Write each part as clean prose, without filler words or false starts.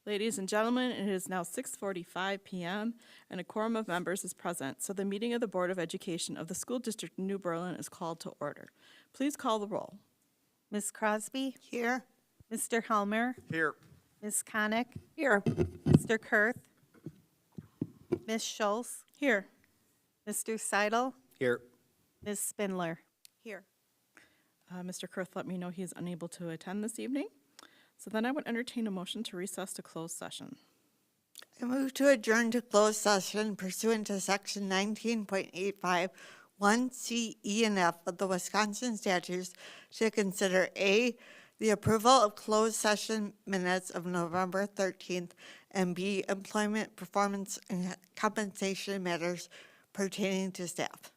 Ladies and gentlemen, it is now 6:45 PM, and a quorum of members is present, so the meeting of the Board of Education of the School District of New Berlin is called to order. Please call the roll. Ms. Crosby? Here. Mr. Helmer? Here. Ms. Connick? Here. Mr. Kurth? Ms. Schultz? Here. Mr. Seidel? Here. Ms. Spindler? Here. Mr. Kurth let me know he is unable to attend this evening, so then I would entertain a motion to recess to closed session. I move to adjourn to closed session pursuant to Section 19.85, 1C, E, and F of the Wisconsin statutes to consider A, the approval of closed session minutes of November 13th, and B, employment, performance, and compensation matters pertaining to staff.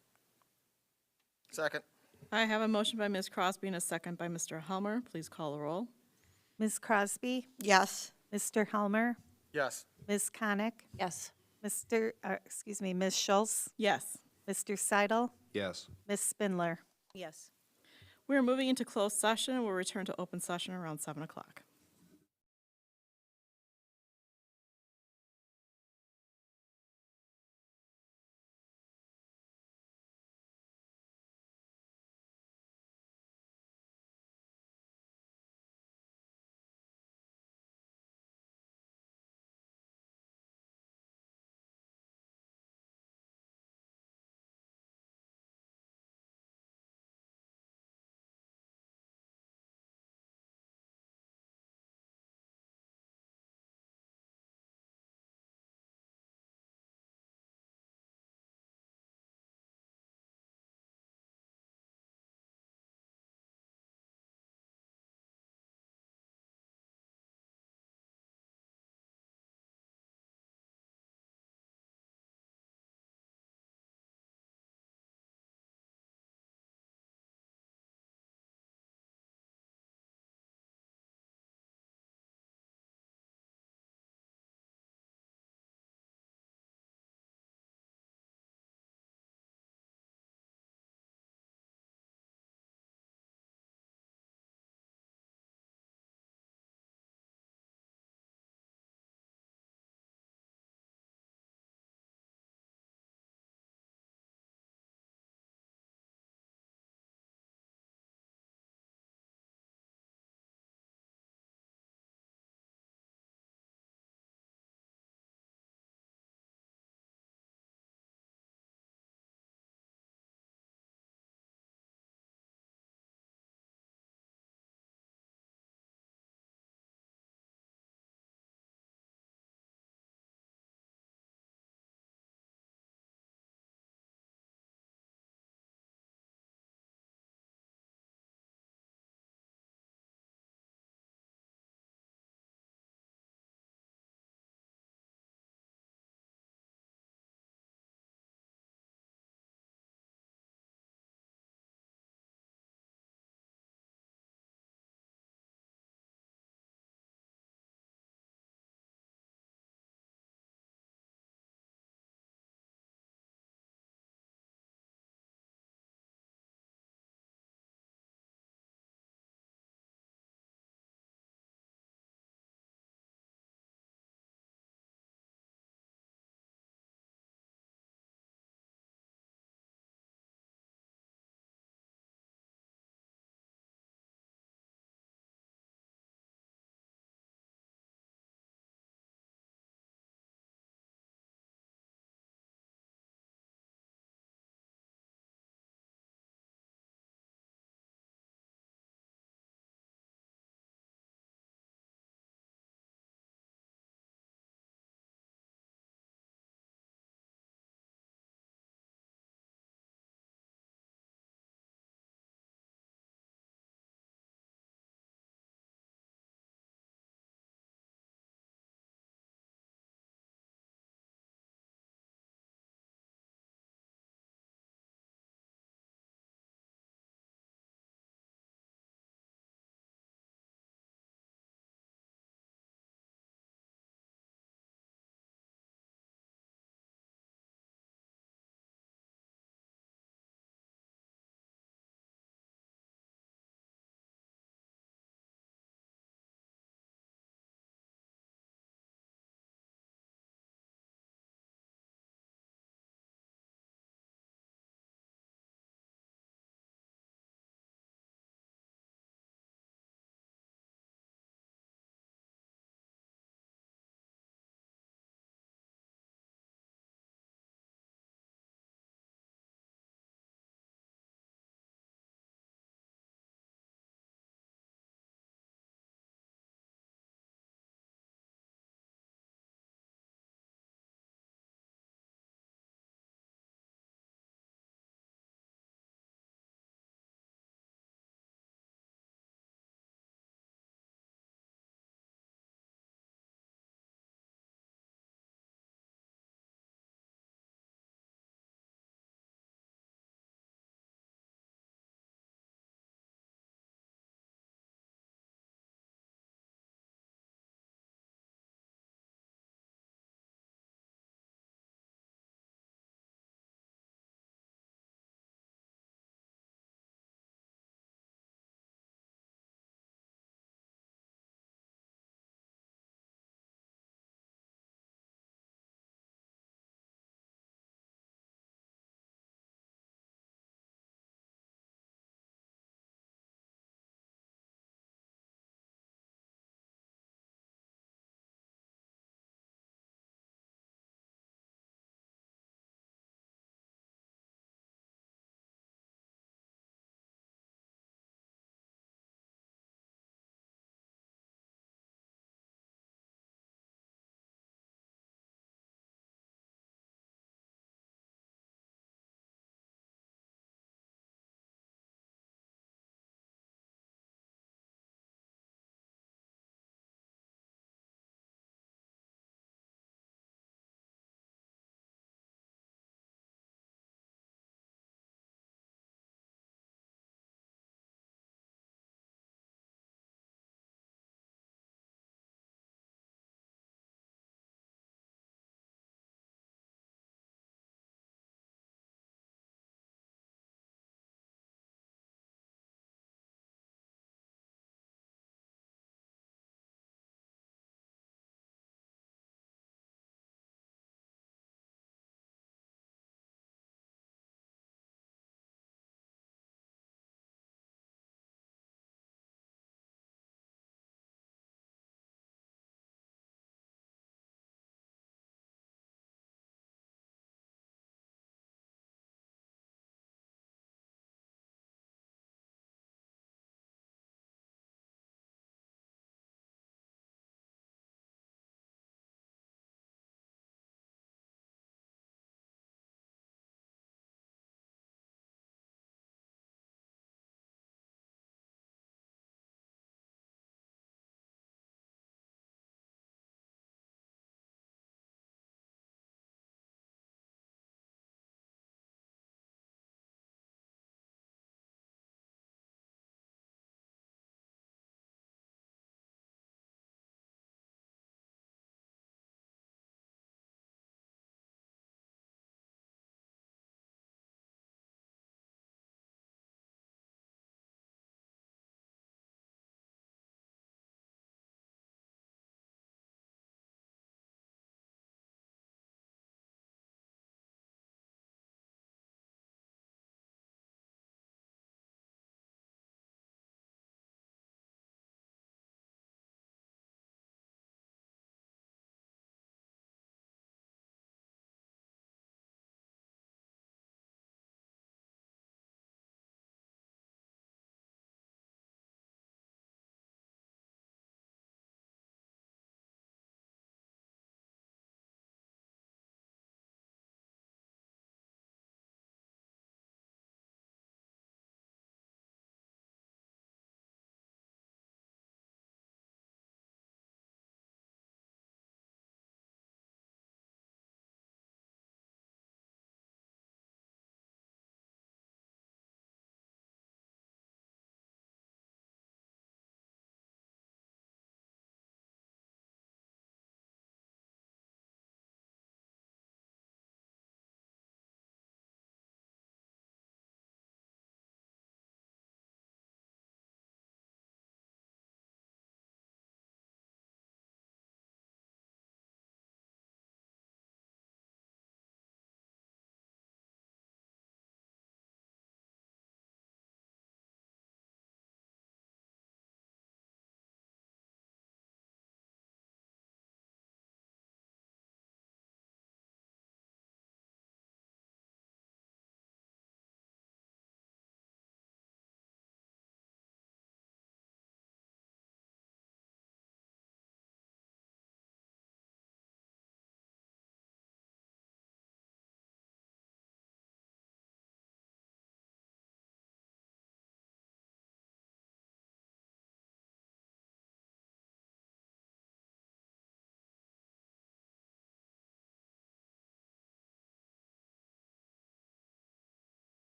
Second. I have a motion by Ms. Crosby and a second by Mr. Helmer. Please call the roll. Ms. Crosby? Yes. Mr. Helmer? Yes. Ms. Connick? Yes. Ms. Schultz? Yes. Mr. Seidel? Yes. Ms. Spindler? Yes. We are moving into closed session and will return to open session around 7 o'clock.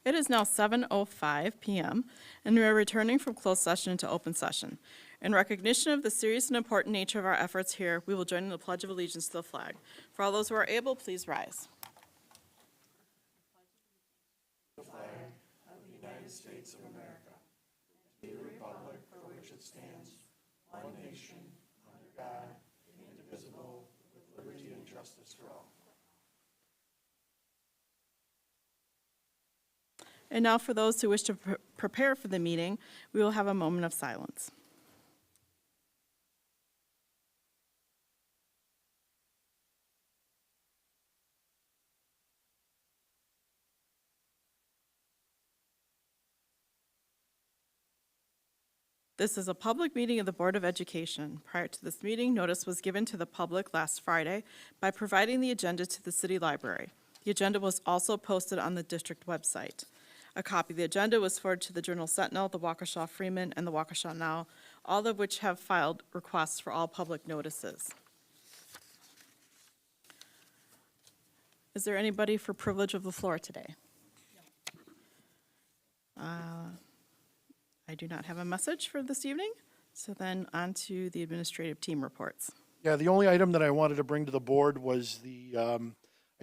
It is now 7:05 PM, and we are returning from closed session to open session. In recognition of the serious and important nature of our efforts here, we will join in the Pledge of Allegiance to the flag. For all those who are able, please rise. And now for those who wish to prepare for the meeting, we will have a moment of silence. This is a public meeting of the Board of Education. Prior to this meeting, notice was given to the public last Friday by providing the agenda to the City Library. The agenda was also posted on the district website. A copy of the agenda was forwarded to the Journal Sentinel, the Waukesha Freeman, and the Waukesha Now, all of which have filed requests for all public notices. Is there anybody for privilege of the floor today? I do not have a message for this evening, so then on to the administrative team reports. Yeah, the only item that I wanted to bring to the board was I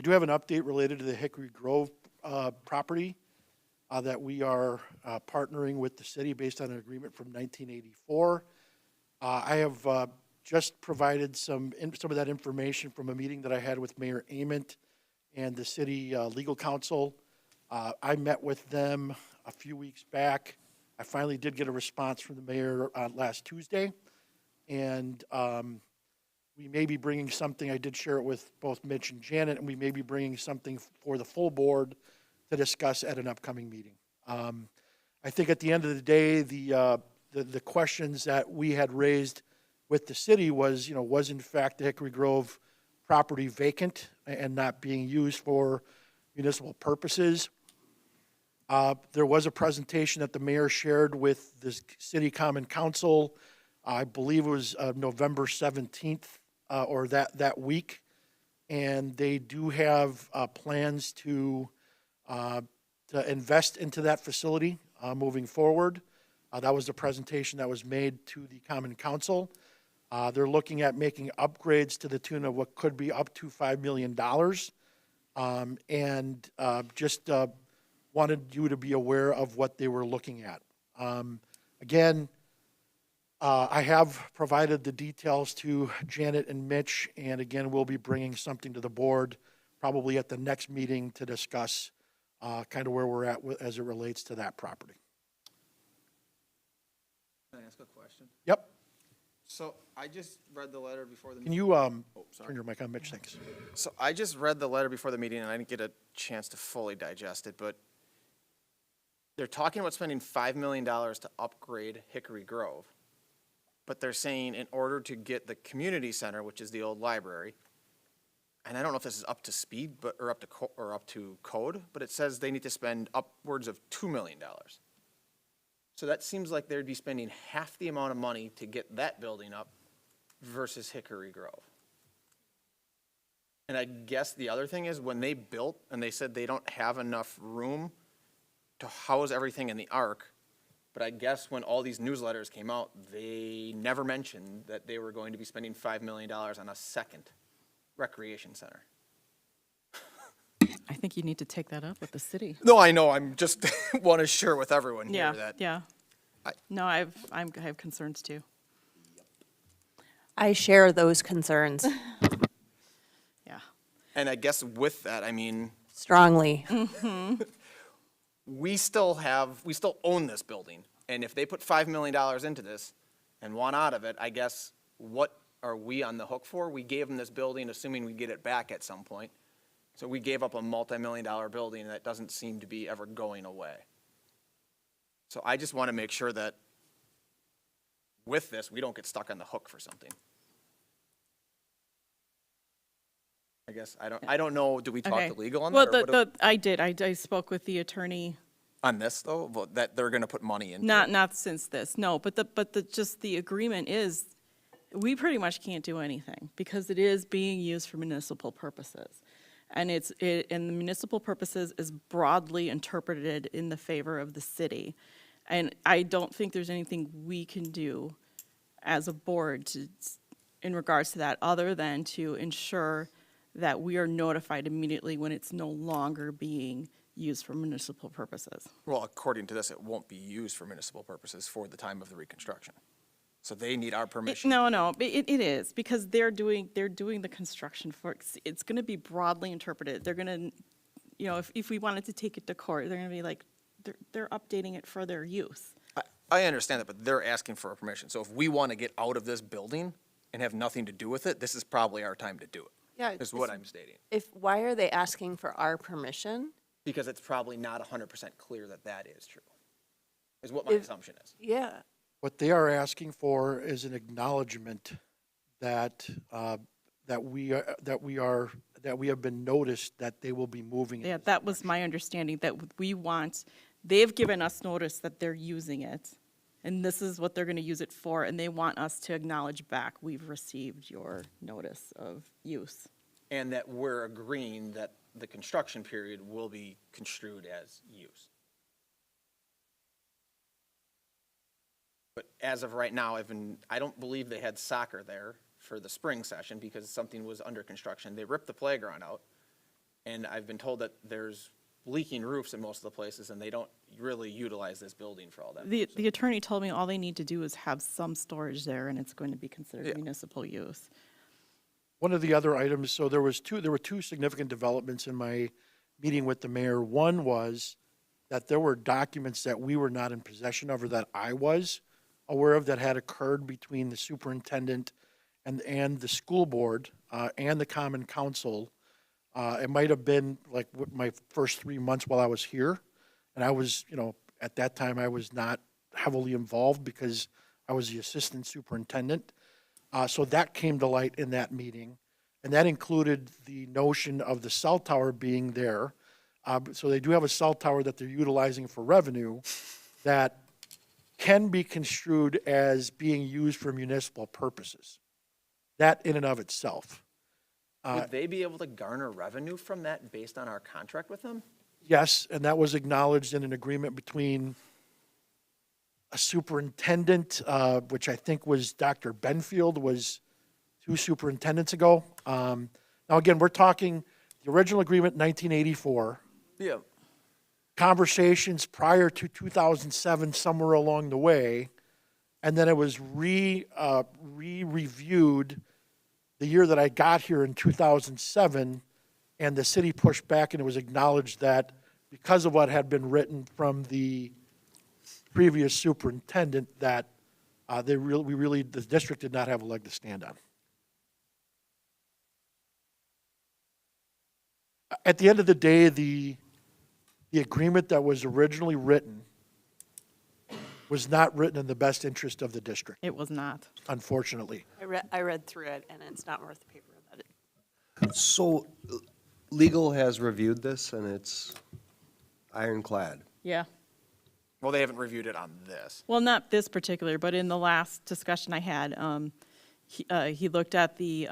do have an update related to the Hickory Grove property that we are partnering with the city based on an agreement from 1984. I have just provided some of that information from a meeting that I had with Mayor Ament and the city legal counsel. I met with them a few weeks back. I finally did get a response from the mayor last Tuesday, and we may be bringing something. I did share it with both Mitch and Janet, and we may be bringing something for the full board to discuss at an upcoming meeting. I think at the end of the day, the questions that we had raised with the city was, was in fact the Hickory Grove property vacant and not being used for municipal purposes? There was a presentation that the mayor shared with the city common council. I believe it was November 17th or that week. And they do have plans to invest into that facility moving forward. That was the presentation that was made to the common council. They're looking at making upgrades to the tune of what could be up to $5 million. Just wanted you to be aware of what they were looking at. Again, I have provided the details to Janet and Mitch, and again, we'll be bringing something to the board probably at the next meeting to discuss kind of where we're at as it relates to that property. Can I ask a question? Yep. So I just read the letter before the Can meeting. you sorry. turn your mic on, Mitch? Thanks. So I just read the letter before the meeting and I didn't get a chance to fully digest it, but they're talking about spending $5 million to upgrade Hickory Grove. But they're saying in order to get the community center, which is the old library, and I don't know if this is up to speed, or up to code, but it says they need to spend upwards of $2 million. So that seems like they'd be spending half the amount of money to get that building up versus Hickory Grove. And I guess the other thing is when they built and they said they don't have enough room to house everything in the Ark, but I guess when all these newsletters came out, they never mentioned that they were going to be spending $5 million on a second recreation center. I think you need to take that up with the city. No, I know, I'm just want to share with everyone here Yeah, that. yeah. I- No, I have concerns too. I share those concerns Yeah. And I guess with that, I mean, strongly. we still own this building. And if they put $5 million into this and want out of it, I guess, what are we on the hook for? We gave them this building, assuming we get it back at some point. So we gave up a multi-million-dollar building that doesn't seem to be ever going away. So I just want to make sure that with this, we don't get stuck on the hook for something. I guess, I don't know, do we talk Okay. to legal on Well, that? or what do- I did. I spoke with the attorney, On this, though, but that they're going to put money into? not since this, no, but just the agreement is, we pretty much can't do anything because it is being used for municipal purposes. And and the municipal purposes is broadly interpreted in the favor of the city. And I don't think there's anything we can do as a board in regards to that, other than to ensure that we are notified immediately when it's no longer being used for municipal purposes. Well, according to this, it won't be used for municipal purposes for the time of the reconstruction. So they need our permission. No, it is, because they're doing the construction for, it's gonna be broadly interpreted. They're gonna, if we wanted to take it to court, they're gonna be like, they're updating it for their use. I understand that, but they're asking for a permission. So if we want to get out of this building and have nothing to do with it, this is probably our time to do it. Yeah, Is what I'm stating. Why are they asking for our permission? Because it's probably not 100% clear that that is true, is what my assumption is. Yeah. What they are asking for is an acknowledgement that, that we have been noticed that they will be moving. Yeah, that was my understanding, that they've given us notice that they're using it, and this is what they're gonna use it for, and they want us to acknowledge back, we've received your notice of use. And that we're agreeing that the construction period will be construed as use. But as of right now, I don't believe they had soccer there for the spring session because something was under construction. They ripped the playground out, and I've been told that there's leaking roofs in most of the places, and they don't really utilize this building for all that. The attorney told me all they need to do is have some storage there, and it's going to be considered Yeah. municipal use. One of the other items, so there were two significant developments in my meeting with the mayor. One was that there were documents that we were not in possession of, or that I was aware of, that had occurred between the superintendent and the school board, and the common council. It might have been like my first 3 months while I was here. And I was, at that time, I was not heavily involved because I was the assistant superintendent. So that came to light in that meeting. And that included the notion of the cell tower being there. So they do have a cell tower that they're utilizing for revenue that can be construed as being used for municipal purposes. That in and of itself. Would they be able to garner revenue from that based on our contract with them? Yes, and that was acknowledged in an agreement between a superintendent, which I think was Dr. Benfield, was 2 superintendents ago. Now, again, we're talking the original agreement, 1984. Yeah. Conversations prior to 2007, somewhere along the way, and then it was reviewed the year that I got here in 2007, and the city pushed back, and it was acknowledged that because of what had been written from the previous superintendent, that the district did not have a leg to stand on. At the end of the day, the agreement that was originally written was not written in the best interest of the district, It was not. unfortunately. I read through it, and it's not worth the paper that it. So legal has reviewed this and it's ironclad. Yeah. Well, they haven't reviewed it on this. Well, not this particular, but in the last discussion I had, he looked at the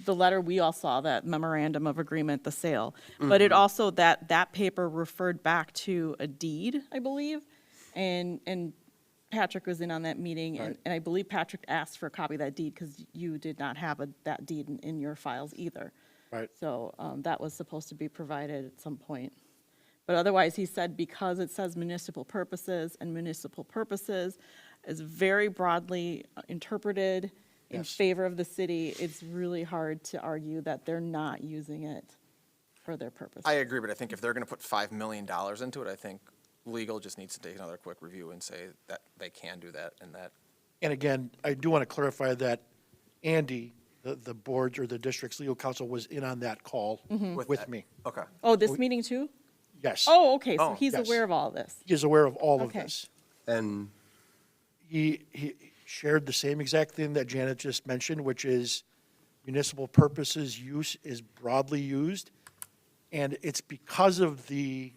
letter we all saw, that memorandum of agreement, the sale. But it also, that paper referred back to a deed, I believe. And Patrick was in on that meeting, and I believe Patrick asked for a copy of that deed because you did not have that deed in your files either. Right. So that was supposed to be provided at some point. But otherwise, he said, because it says municipal purposes, and municipal purposes is very broadly interpreted in favor of the city, it's really hard to argue that they're not using it for their purpose. I agree, but I think if they're going to put $5 million into it, I think legal just needs to take another quick review and say that they can do that and that. And again, I do want to clarify that Andy, the board's or the district's legal counsel, was in on that call with that. me. Okay. Oh, this meeting too? Yes. Oh, okay, so Oh, he's yes. aware of all this. He is aware of all of Okay. this. And He shared the same exact thing that Janet just mentioned, which is municipal purposes use is broadly used. And it's because of the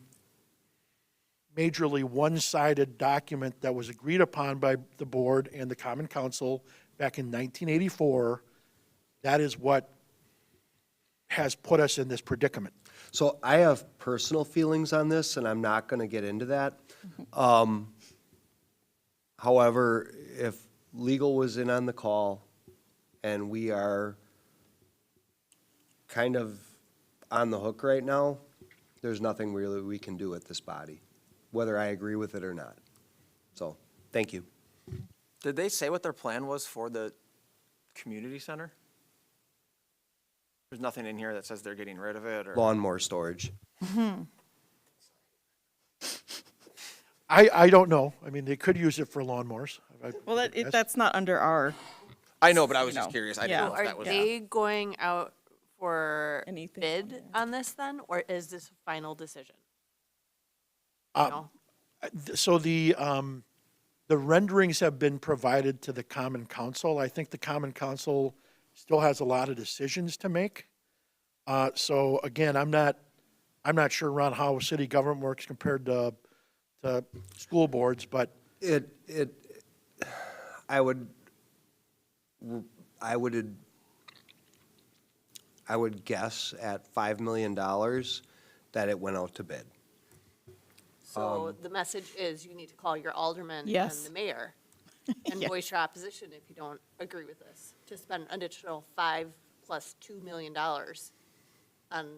majorly one-sided document that was agreed upon by the board and the common council back in 1984, that is what has put us in this predicament. So I have personal feelings on this, and I'm not going to get into that. However, if legal was in on the call and we are kind of on the hook right now, there's nothing really we can do with this body, whether I agree with it or not. So, thank you. Did they say what their plan was for the community center? There's nothing in here that says they're getting rid of it or? Lawnmower storage. I don't know. I mean, they could use it for lawnmowers. Well, I guess. that's not under our, I know, but I was You just know, curious. I yeah. didn't know Are if that was. they going out for Anything bid on this then, or is this a final decision? Uh, No? So the renderings have been provided to the Common Council. I think the Common Council still has a lot of decisions to make. So again, I'm not sure around how city government works compared to school boards, but I would guess at $5 million that it went out to bid. So the message is you need to call your alderman and Yes. the mayor and Yeah. voice your opposition if you don't agree with this, to spend an additional $5 plus $2 million on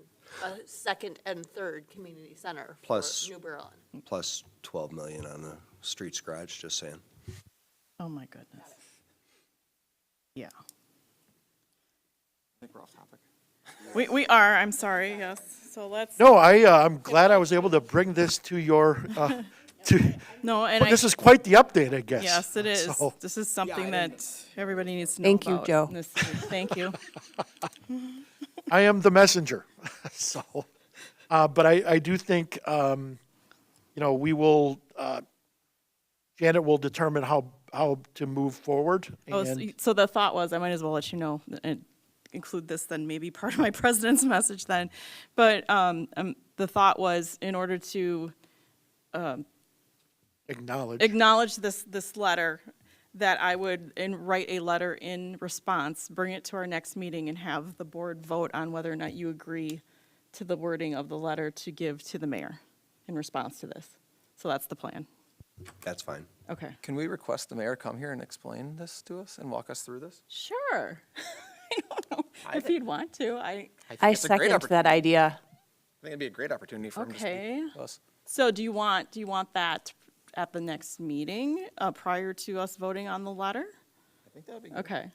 a second and third community center for Plus- New Berlin. Plus 12 million on the streets garage, just saying. oh my goodness. Yeah. I think we're off topic. We are, I'm sorry, yes. So let's, no, I'm glad I was able to bring this to your, no, and but I, this is quite the update, I guess. yes, it is. So- This is something that everybody needs to know Thank you, about Joe. in this city. Thank you. I am the messenger. So, but I do think, we will, Janet will determine how to move forward. Oh, And so the thought was, I might as well let you know, and include this then, maybe part of my president's message then. But the thought was, in order to acknowledge this letter, that I would write a letter in response, bring it to our next meeting, and have the board vote on whether or not you agree to the wording of the letter to give to the mayor in response to this. So that's the plan. That's fine. Okay. Can we request the mayor come here and explain this to us and walk us through this? Sure. I don't know if he'd want to. think I it's a great second that opportunity. idea. I think it'd be a great opportunity for him to Okay. speak to us. So do you want that at the next meeting, prior to us voting on the letter? I think that'd be good. Okay.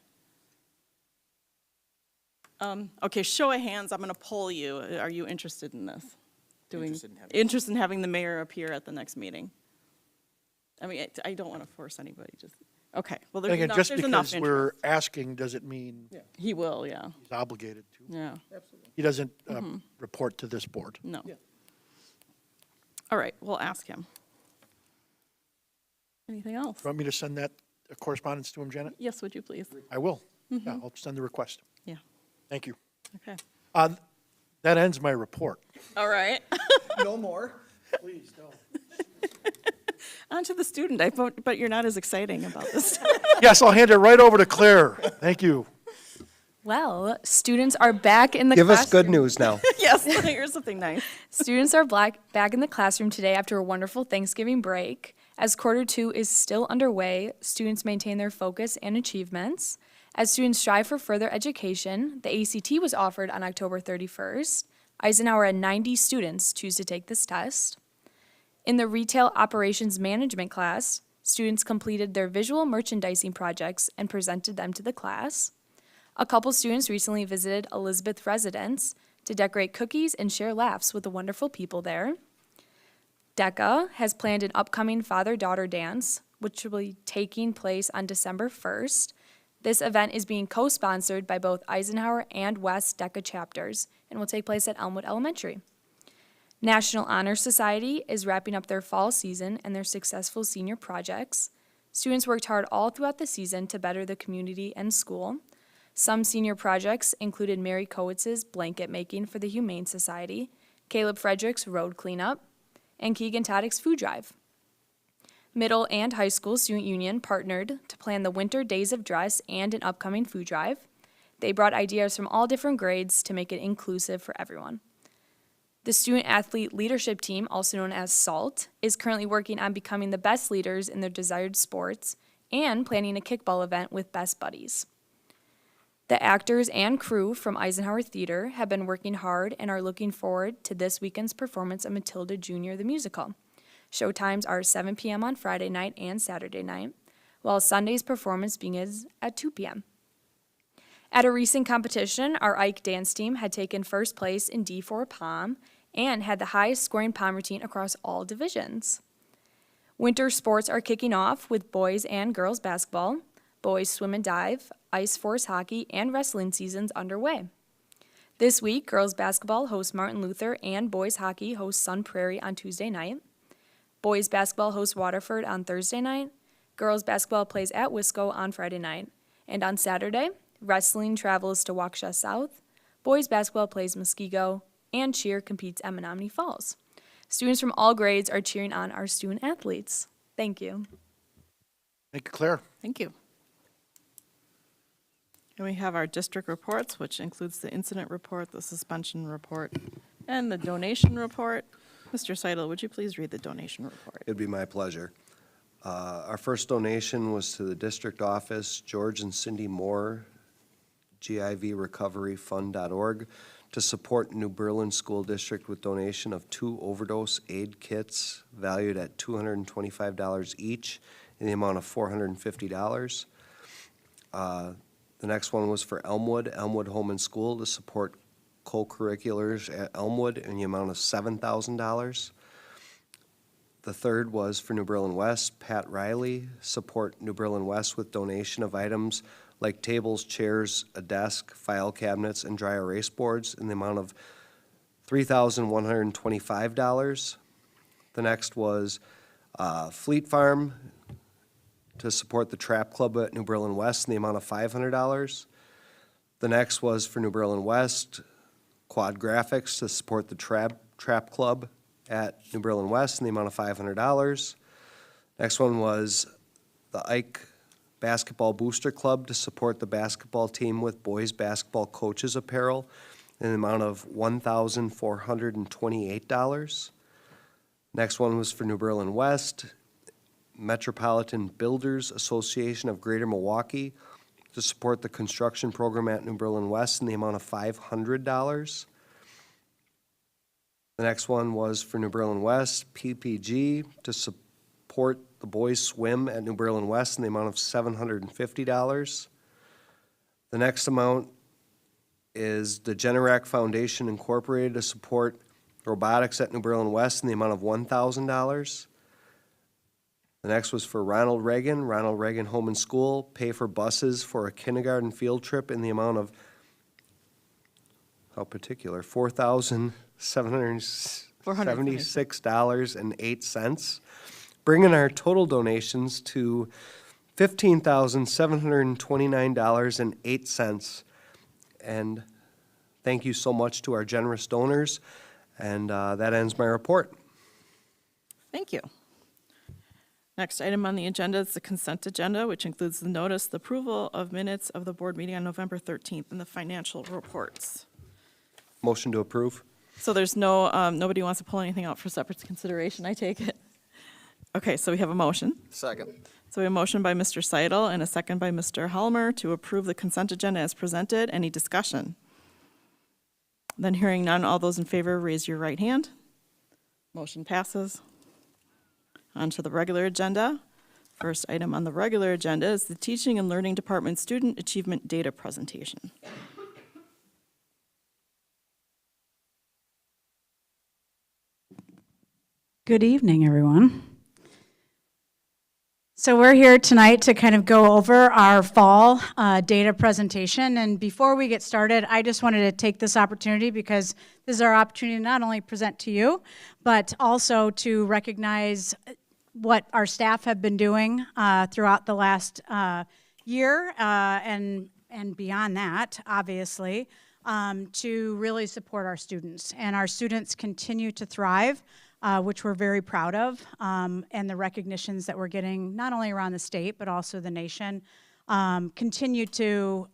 Okay, show of hands, I'm gonna poll you. Are you interested in this? Interested in having the mayor appear at the next meeting? I mean, I don't wanna force anybody, just, okay, well, and there's again, enough, just there's enough because we're interest. asking, doesn't mean He will, yeah, he's obligated to. yeah, He doesn't report to this board. no. All right, we'll ask him. Anything else? You want me to send that correspondence to him, Janet? Yes, would you please? I will. Yeah, I'll send the request. Yeah, Thank you. okay. That ends my report. All right. No more? Please don't. On to the student, but you're not as exciting about this. Yes, I'll hand it right over to Claire. Thank you. Well, students are back in the Give classroom. us good news now. Yes, here's something nice. Students are back in the classroom today after a wonderful Thanksgiving break. As quarter two is still underway, students maintain their focus and achievements. As students strive for further education, the ACT was offered on October 31st. Eisenhower and 90 students choose to take this test. In the Retail Operations Management class, students completed their visual merchandising projects and presented them to the class. A couple students recently visited Elizabeth Residence to decorate cookies and share laughs with the wonderful people there. DECA has planned an upcoming father-daughter dance, which will be taking place on December 1st. This event is being co-sponsored by both Eisenhower and West DECA chapters and will take place at Elmwood Elementary. National Honor Society is wrapping up their fall season and their successful senior projects. Students worked hard all throughout the season to better the community and school. Some senior projects included Mary Kowitz's blanket making for the Humane Society, Caleb Frederick's road cleanup, and Keegan Taddick's food drive. Middle and high school student union partnered to plan the Winter Days of Dress and an upcoming food drive. They brought ideas from all different grades to make it inclusive for everyone. The Student Athlete Leadership Team, also known as SALT, is currently working on becoming the best leaders in their desired sports and planning a kickball event with Best Buddies. The actors and crew from Eisenhower Theater have been working hard and are looking forward to this weekend's performance of Matilda Jr. the musical. Showtimes are 7 p.m. on Friday night and Saturday night, while Sunday's performance begins at 2 p.m. At a recent competition, our Ike dance team had taken first place in D4 Pom and had the highest scoring Pom routine across all divisions. Winter sports are kicking off with boys and girls basketball, boys swim and dive, ice force hockey, and wrestling seasons underway. This week, girls basketball hosts Martin Luther and boys hockey hosts Sun Prairie on Tuesday night. Boys basketball hosts Waterford on Thursday night. Girls basketball plays at Wisco on Friday night. And on Saturday, wrestling travels to Waukesha South. Boys basketball plays Muskego, and cheer competes at Menominee Falls. Students from all grades are cheering on our student athletes. Thank you. Thank you, Claire. Thank you. And we have our district reports, which includes the incident report, the suspension report, and the donation report. Mr. Seidel, would you please read the donation report? It'd be my pleasure. Our first donation was to the district office, George and Cindy Moore, GIVrecoveryfund.org, to support New Berlin School District with donation of 2 overdose aid kits valued at $225 each in the amount of $450. The next one was for Elmwood Home and School to support co-curriculars at Elmwood in the amount of $7,000. The third was for New Berlin West, Pat Riley, support New Berlin West with donation of items like tables, chairs, a desk, file cabinets, and dry erase boards in the amount of $3,125. The next was Fleet Farm to support the Trap Club at New Berlin West in the amount of $500. The next was for New Berlin West, Quad Graphics to support the Trap Club at New Berlin West in the amount of $500. Next one was the Ike Basketball Booster Club to support the basketball team with boys basketball coaches apparel in the amount of $1,428. Next one was for New Berlin West, Metropolitan Builders Association of Greater Milwaukee to support the construction program at New Berlin West in the amount of $500. The next one was for New Berlin West, PPG, to support the boys swim at New Berlin West in the amount of $750. The next amount is the Generac Foundation Incorporated to support robotics at New Berlin West in the amount of $1,000. The next was for Ronald Reagan Home and School, pay for buses for a kindergarten field trip in the amount of, how particular, $4,776.08, bringing our total donations to $15,729.08. And thank you so much to our generous donors. And that ends my report. Thank you. Next item on the agenda is the consent agenda, which includes the notice, the approval of minutes of the board meeting on November 13th, and the financial reports. Motion to approve. So there's no, nobody wants to pull anything out for separate consideration, I take it? Okay, so we have a motion. Second. So we have a motion by Mr. Seidel and a second by Mr. Helmer to approve the consent agenda as presented. Any discussion? Then hearing none, all those in favor, raise your right hand. Motion passes. On to the regular agenda. First item on the regular agenda is the Teaching and Learning Department Student Achievement Data Presentation. Good evening, everyone. So we're here tonight to kind of go over our fall data presentation. And before we get started, I just wanted to take this opportunity because this is our opportunity to not only present to you, but also to recognize what our staff have been doing throughout the last year and beyond that, obviously, to really support our students. And our students continue to thrive, which we're very proud of, and the recognitions that we're getting not only around the state, but also the nation continue to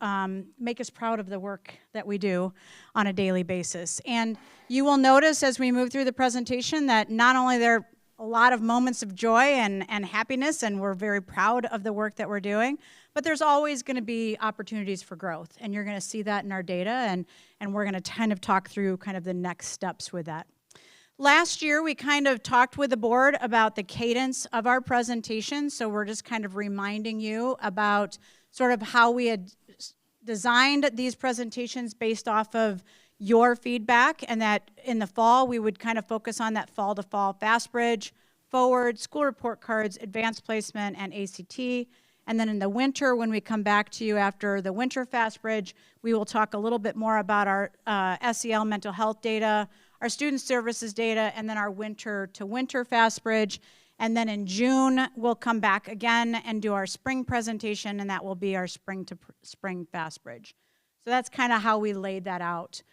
make us proud of the work that we do on a daily basis. And you will notice as we move through the presentation that not only there are a lot of moments of joy and happiness, and we're very proud of the work that we're doing, but there's always going to be opportunities for growth, and you're going to see that in our data, and we're going to kind of talk through kind of the next steps with that. Last year, we kind of talked with the board about the cadence of our presentation, so we're just kind of reminding you about sort of how we had designed these presentations based off of your feedback, and that in the fall, we would kind of focus on that fall-to-fall Fast Bridge, Forward, school report cards, advanced placement, and ACT. And then in the winter, when we come back to you after the winter Fast Bridge, we will talk a little bit more about our SEL mental health data, our student services data, and then our winter to winter Fast Bridge. And then in June, we'll come back again and do our spring presentation, and that will be our spring to spring Fast Bridge. So that's kind of how we laid that out.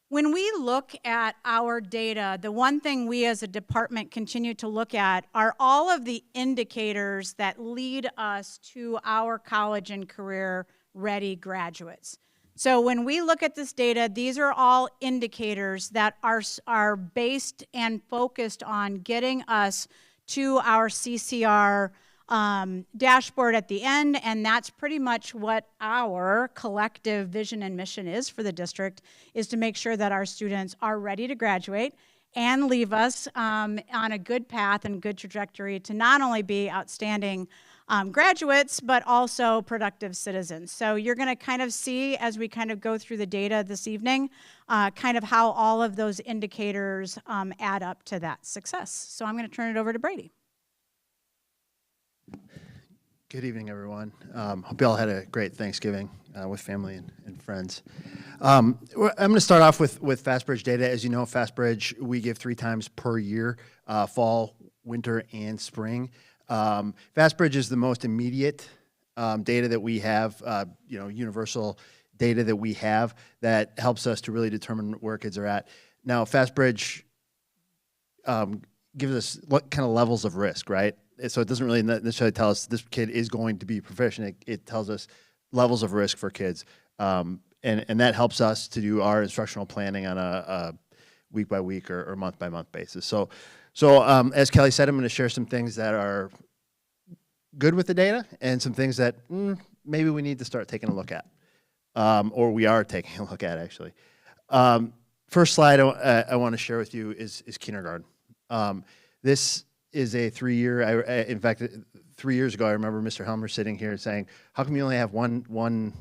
When we look at our data, the one thing we as a department continue to look at are all of the indicators that lead us to our college and career ready graduates. So when we look at this data, these are all indicators that are based and focused on getting us to our CCR dashboard at the end, and that's pretty much what our collective vision and mission is for the district, is to make sure that our students are ready to graduate and leave us on a good path and good trajectory to not only be outstanding graduates, but also productive citizens. So you're going to kind of see, as we kind of go through the data this evening, kind of how all of those indicators add up to that success. So I'm going to turn it over to Brady. Good evening, everyone. Hope you all had a great Thanksgiving with family and friends. I'm going to start off with FastBridge data. As you know, FastBridge, we give 3 times per year, fall, winter, and spring. FastBridge is the most immediate data that we have, universal data that we have that helps us to really determine where kids are at. Now, FastBridge gives us what kind of levels of risk, right? So it doesn't really necessarily tell us this kid is going to be proficient. It tells us levels of risk for kids. And that helps us to do our instructional planning on a week-by-week or month-by-month basis. So as Kelly said, I'm going to share some things that are good with the data and some things that maybe we need to start taking a look at, or we are taking a look at, actually. First slide I want to share with you is kindergarten. This is a 3-year, in fact, 3 years ago, I remember Mr. Helmer sitting here saying, how come you only have one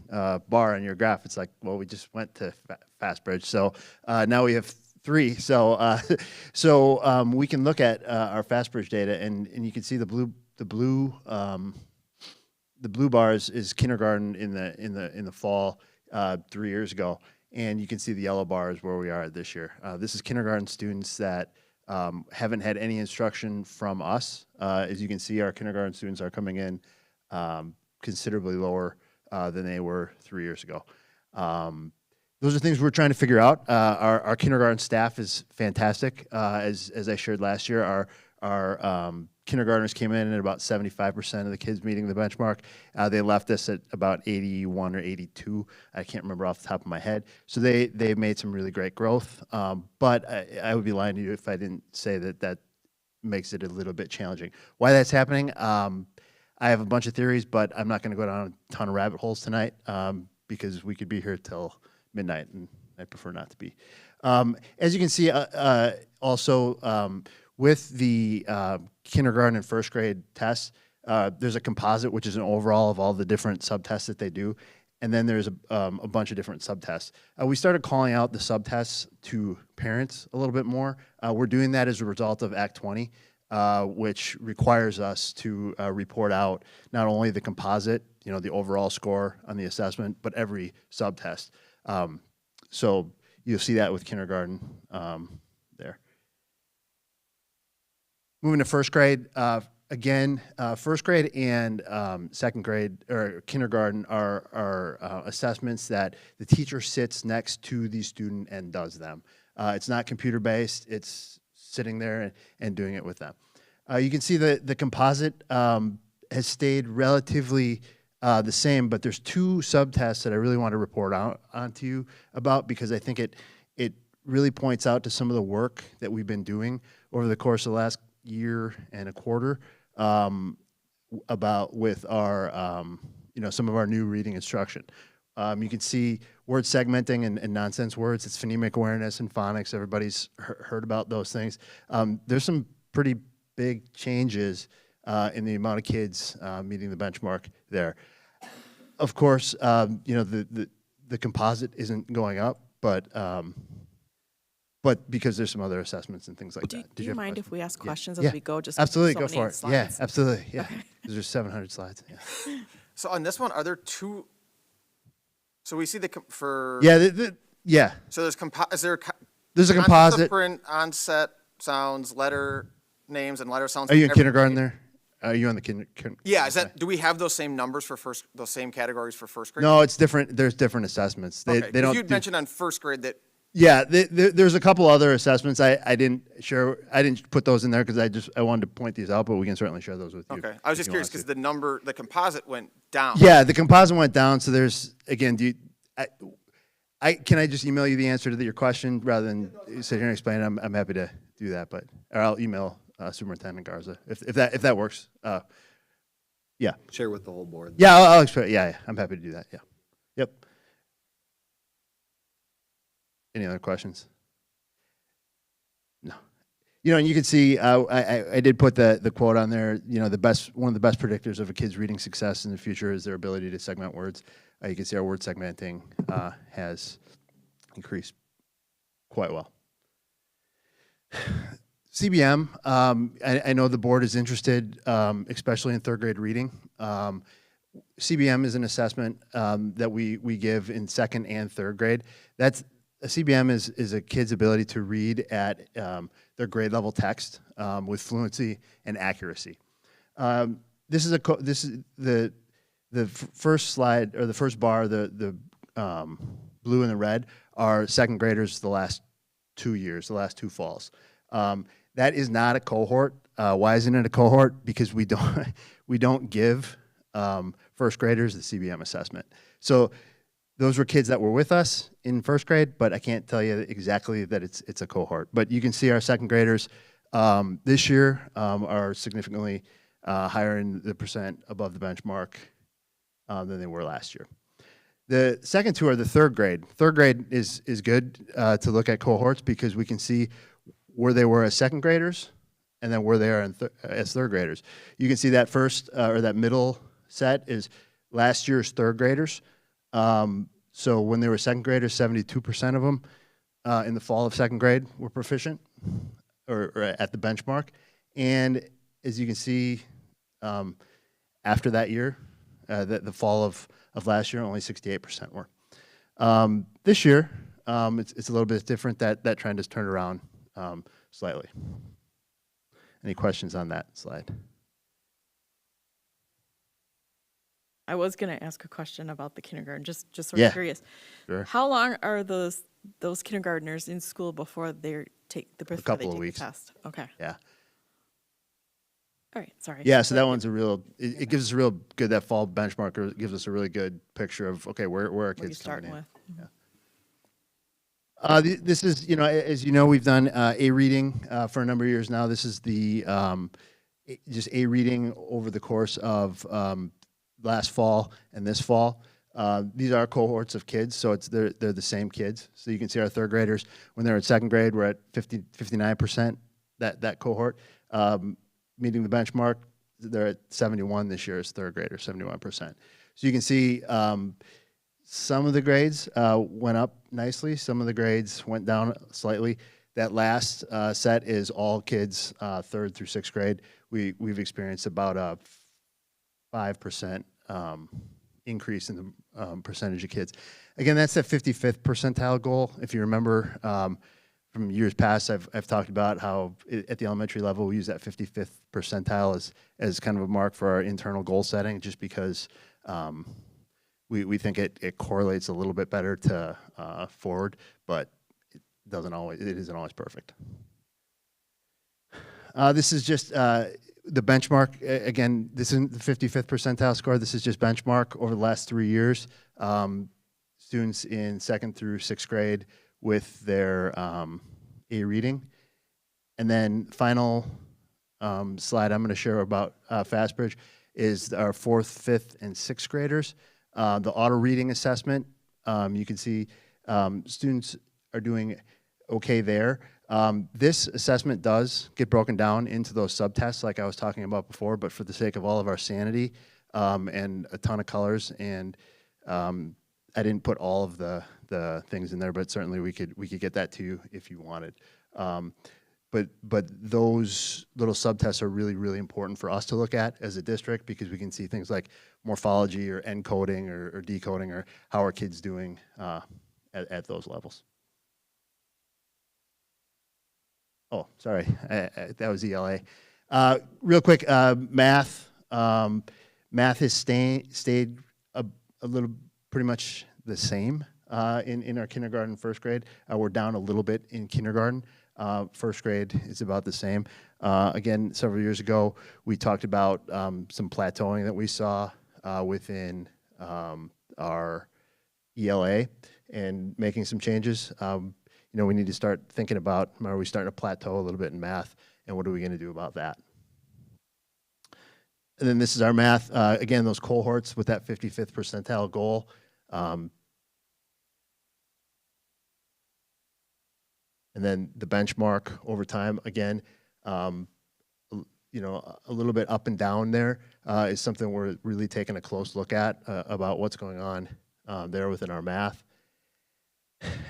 bar on your graph? It's like, well, we just went to FastBridge. So now we have 3. So we can look at our FastBridge data, and you can see the blue bars is kindergarten in the fall 3 years ago, and you can see the yellow bars where we are this year. This is kindergarten students that haven't had any instruction from us. As you can see, our kindergarten students are coming in considerably lower than they were 3 years ago. Those are things we're trying to figure out. Our kindergarten staff is fantastic. As I shared last year, our kindergartners came in at about 75% of the kids meeting the benchmark. They left us at about 81 or 82. I can't remember off the top of my head. So they've made some really great growth. But I would be lying to you if I didn't say that makes it a little bit challenging. Why that's happening, I have a bunch of theories, but I'm not going to go down a ton of rabbit holes tonight because we could be here till midnight, and I prefer not to be. As you can see, also, with the kindergarten and first grade tests, there's a composite, which is an overall of all the different subtests that they do. And then there's a bunch of different subtests. We started calling out the subtests to parents a little bit more. We're doing that as a result of Act 20, which requires us to report out not only the composite, the overall score on the assessment, but every subtest. So you'll see that with kindergarten there. Moving to first grade, again, first grade and second grade or kindergarten are assessments that the teacher sits next to the student and does them. It's not computer-based. It's sitting there and doing it with them. You can see the composite has stayed relatively the same, but there's two subtests that I really want to report out onto you about, because I think it really points out to some of the work that we've been doing over the course of the last year and a quarter about with our, some of our new reading instruction. You can see word segmenting and nonsense words. It's phonemic awareness and phonics. Everybody's heard about those things. There's some pretty big changes in the amount of kids meeting the benchmark there. Of course, the composite isn't going up, but because there's some other assessments and things like that. Do you mind if we ask questions Yeah. as we go? Just Absolutely, so go many for it. slides? Yeah, absolutely. Yeah, there's 700 slides. Yeah. So on this one, are there two? So we see for. Yeah, yeah. So there's is there There's a concept of composite. print, onset sounds, letter names, and letter sounds. Are you in for every kindergarten grade? there? Are you on the Yeah, do we have those same numbers for those same categories for first grade? No, it's different. There's different assessments. They Okay, they 'cause don't. you'd mentioned on first grade that. Yeah, there's a couple other assessments. I didn't put those in there because I wanted to point these out, but we can certainly share those with you. Okay, I was if just you curious want because the composite went down. to. Yeah, the composite went down. So there's again, can I just email you the answer to your question rather than sit here and explain it? I'm happy to do that, or I'll email Superintendent Garza if that works. Yeah. Share with the whole board. Yeah, I'll explain. Yeah, I'm happy to do that. Yeah. Yep. Any other questions? No. And you can see I did put the quote on there. One of the best predictors of a kid's reading success in the future is their ability to segment words. You can see our word segmenting has increased quite well. CBM, I know the board is interested, especially in third grade reading. CBM is an assessment that we give in second and third grade. A CBM is a kid's ability to read at their grade level text with fluency and accuracy. This is the first slide, or the first bar, the blue and the red are second graders the last 2 years, the last 2 falls. That is not a cohort. Why isn't it a cohort? Because we don't give first graders the CBM assessment. So those were kids that were with us in first grade, but I can't tell you exactly that it's a cohort. But you can see our second graders this year are significantly higher in the percent above the benchmark than they were last year. The second two are the third grade. Third grade is good to look at cohorts because we can see where they were as second graders and then where they are as third graders. You can see that first or that middle set is last year's third graders. So when they were second graders, 72% of them in the fall of second grade were proficient or at the benchmark. And as you can see, after that year, the fall of last year, only 68% were. This year, it's a little bit different. That trend has turned around slightly. Any questions on that slide? I was going to ask a question about the kindergarten, just sort Yeah. of curious. Sure. How long are those kindergartners in school before they take the couple of weeks. test? Okay. Yeah. All right. Sorry. Yeah, so that one's it gives us a real good, that fall benchmarker gives us a really good picture of, okay, where are What are you kids coming starting in? with? This is, as you know, we've done a reading for a number of years now. This is the just a reading over the course of last fall and this fall. These are cohorts of kids, so they're the same kids. So you can see our third graders, when they're in second grade, we're at 59%, that cohort. Meeting the benchmark, they're at 71 this year as third graders, 71%. So you can see some of the grades went up nicely. Some of the grades went down slightly. That last set is all kids third through sixth grade. We've experienced about a 5% increase in the percentage of kids. Again, that's that 55th percentile goal. If you remember from years past, I've talked about how at the elementary level we use that 55th percentile as kind of a mark for our internal goal setting, just because we think it correlates a little bit better to forward, but it isn't always perfect. This is just the benchmark, again, this isn't the 55th percentile score. This is just benchmark over the last 3 years. Students in 2nd through 6th grade with their A reading. And then final slide I'm going to share about Fastbridge is our 4th, 5th, and 6th graders. The auto reading assessment, you can see students are doing okay there. This assessment does get broken down into those subtests like I was talking about before, but for the sake of all of our sanity and a ton of colors, and I didn't put all of the things in there, but certainly we could get that to you if you wanted. But those little subtests are really, really important for us to look at as a district, because we can see things like morphology or encoding or decoding, or how are kids doing at those levels. Oh, sorry, that was ELA. Real quick, math. Math has stayed a little, pretty much the same in our kindergarten, 1st grade. We're down a little bit in kindergarten. 1st grade is about the same. Again, several years ago, we talked about some plateauing that we saw within our ELA and making some changes. You know, we need to start thinking about, are we starting to plateau a little bit in math, and what are we going to do about that? And then this is our math. Again, those cohorts with that 55th percentile goal. And then the benchmark over time, again, you know, a little bit up and down there is something we're really taking a close look at about what's going on there within our math.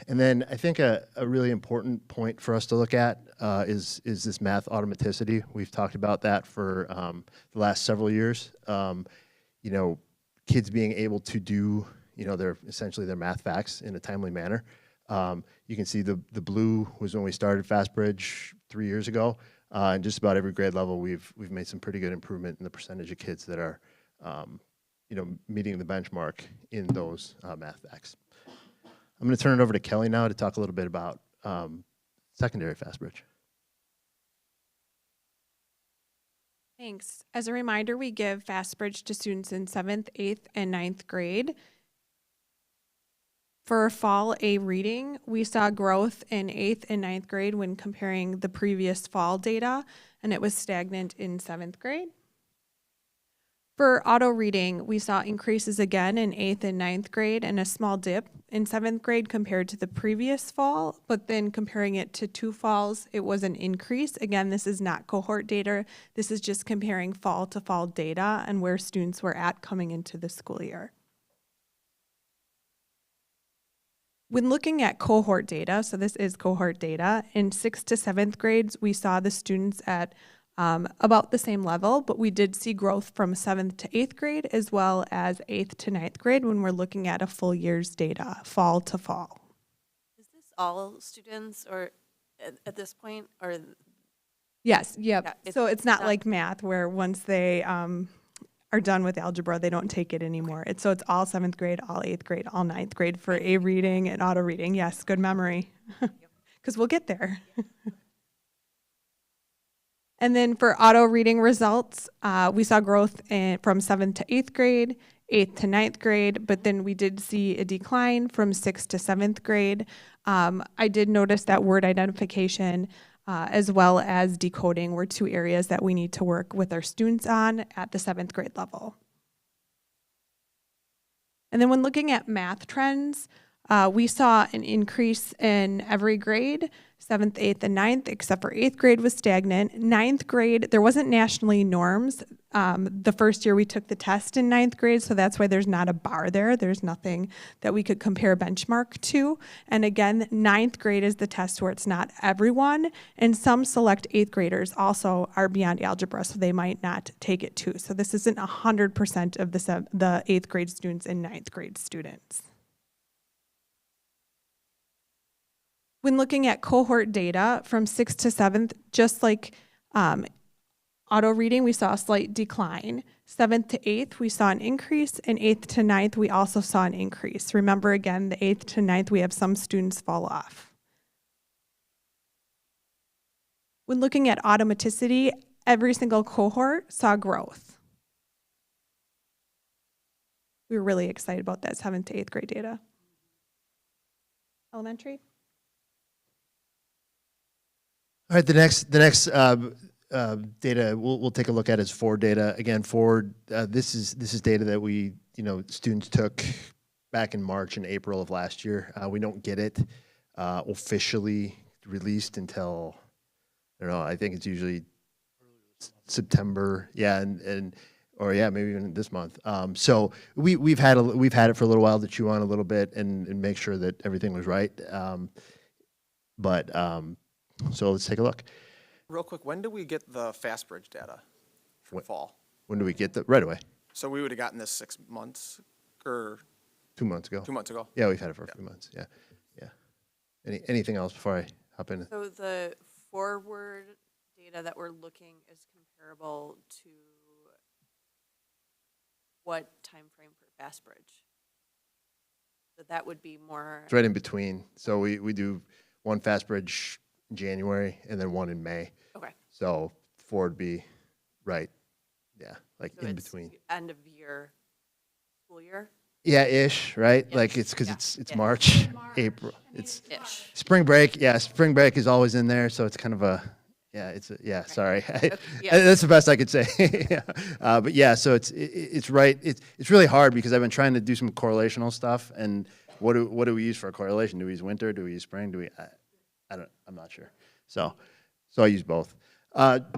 And then I think a really important point for us to look at is this math automaticity. We've talked about that for the last several years. You know, kids being able to do, you know, essentially their math facts in a timely manner. You can see the blue was when we started Fastbridge 3 years ago. And just about every grade level, we've made some pretty good improvement in the percentage of kids that are, you know, meeting the benchmark in those math facts. I'm going to turn it over to Kelly now to talk a little bit about secondary Fastbridge. Thanks. As a reminder, we give Fastbridge to students in 7th, 8th, and 9th grade. For fall A reading, we saw growth in 8th and 9th grade when comparing the previous fall data, and it was stagnant in 7th grade. For auto reading, we saw increases again in 8th and 9th grade and a small dip in 7th grade compared to the previous fall, but then comparing it to 2 falls, it was an increase. Again, this is not cohort data. This is just comparing fall to fall data and where students were at coming into the school year. When looking at cohort data, so this is cohort data, in 6th to 7th grades, we saw the students at about the same level, but we did see growth from 7th to 8th grade as well as 8th to 9th grade when we're looking at a full year's data, fall to fall. Is this all students or at this point, or? Yes, yep. Yeah, So it's not like math where once they are done with algebra, they don't take it anymore. So it's all 7th grade, all 8th grade, all 9th grade for A reading and auto reading. Yes, good memory, because we'll get there. And then for auto reading results, we saw growth from 7th to 8th grade, 8th to 9th grade, but then we did see a decline from 6th to 7th grade. I did notice that word identification as well as decoding were 2 areas that we need to work with our students on at the 7th grade level. And then when looking at math trends, we saw an increase in every grade, 7th, 8th, and 9th, except for 8th grade was stagnant. 9th grade, there wasn't nationally norms. The first year we took the test in 9th grade, so that's why there's not a bar there. There's nothing that we could compare benchmark to. And again, 9th grade is the test where it's not everyone, and some select 8th graders also are beyond algebra, so they might not take it too. So this isn't 100% of the 8th grade students and 9th grade students. When looking at cohort data from 6th to 7th, just like auto reading, we saw a slight decline. 7th to 8th, we saw an increase, and 8th to 9th, we also saw an increase. Remember, again, the 8th to 9th, we have some students fall off. When looking at automaticity, every single cohort saw growth. We were really excited about that 7th to 8th grade data. Elementary? All right, the next data we'll take a look at is Ford data. Again, Ford, this is data that we, students took back in March and April of last year. We don't get it officially released until, I don't know, I think it's usually September, or maybe even this month. So we've had it for a little while to chew on a little bit and make sure that everything was right. So let's take a look. Real quick, when do we get the FastBridge data for fall? When do we get that? Right away. So we would have gotten this 6 months or 2 months ago. 2 months ago? Yeah, we've had it for a few months. Yeah. Anything else before I hop in? So the forward data that we're looking is comparable to what time frame for FastBridge? So that would be more. It's right in between. So we do one FastBridge in January and then one in May. Okay. So Ford would be right. Yeah, like So in it's between. End of year, school year? Yeah, ish, right? Yeah. Like it's because Yeah. it's Yeah. March, April. It's Ish. spring break. Yeah, spring break is always in there. So it's kind of sorry. Yeah. That's the best I could say. But yeah, so it's right. It's really hard because I've been trying to do some correlational stuff. And what do we use for a correlation? Do we use winter? Do we use spring? I'm not sure. So I use both.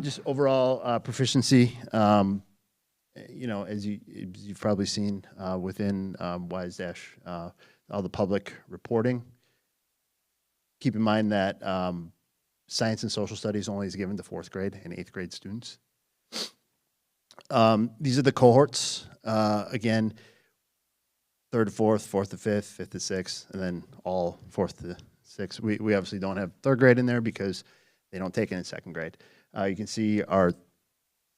Just overall proficiency. As you've probably seen within WISE-, all the public reporting. Keep in mind that science and social studies only is given to 4th grade and 8th grade students. These are the cohorts. Again, 3rd to 4th, 4th to 5th, 5th to 6th, and then all 4th to 6th. We obviously don't have 3rd grade in there because they don't take it in 2nd grade. You can see our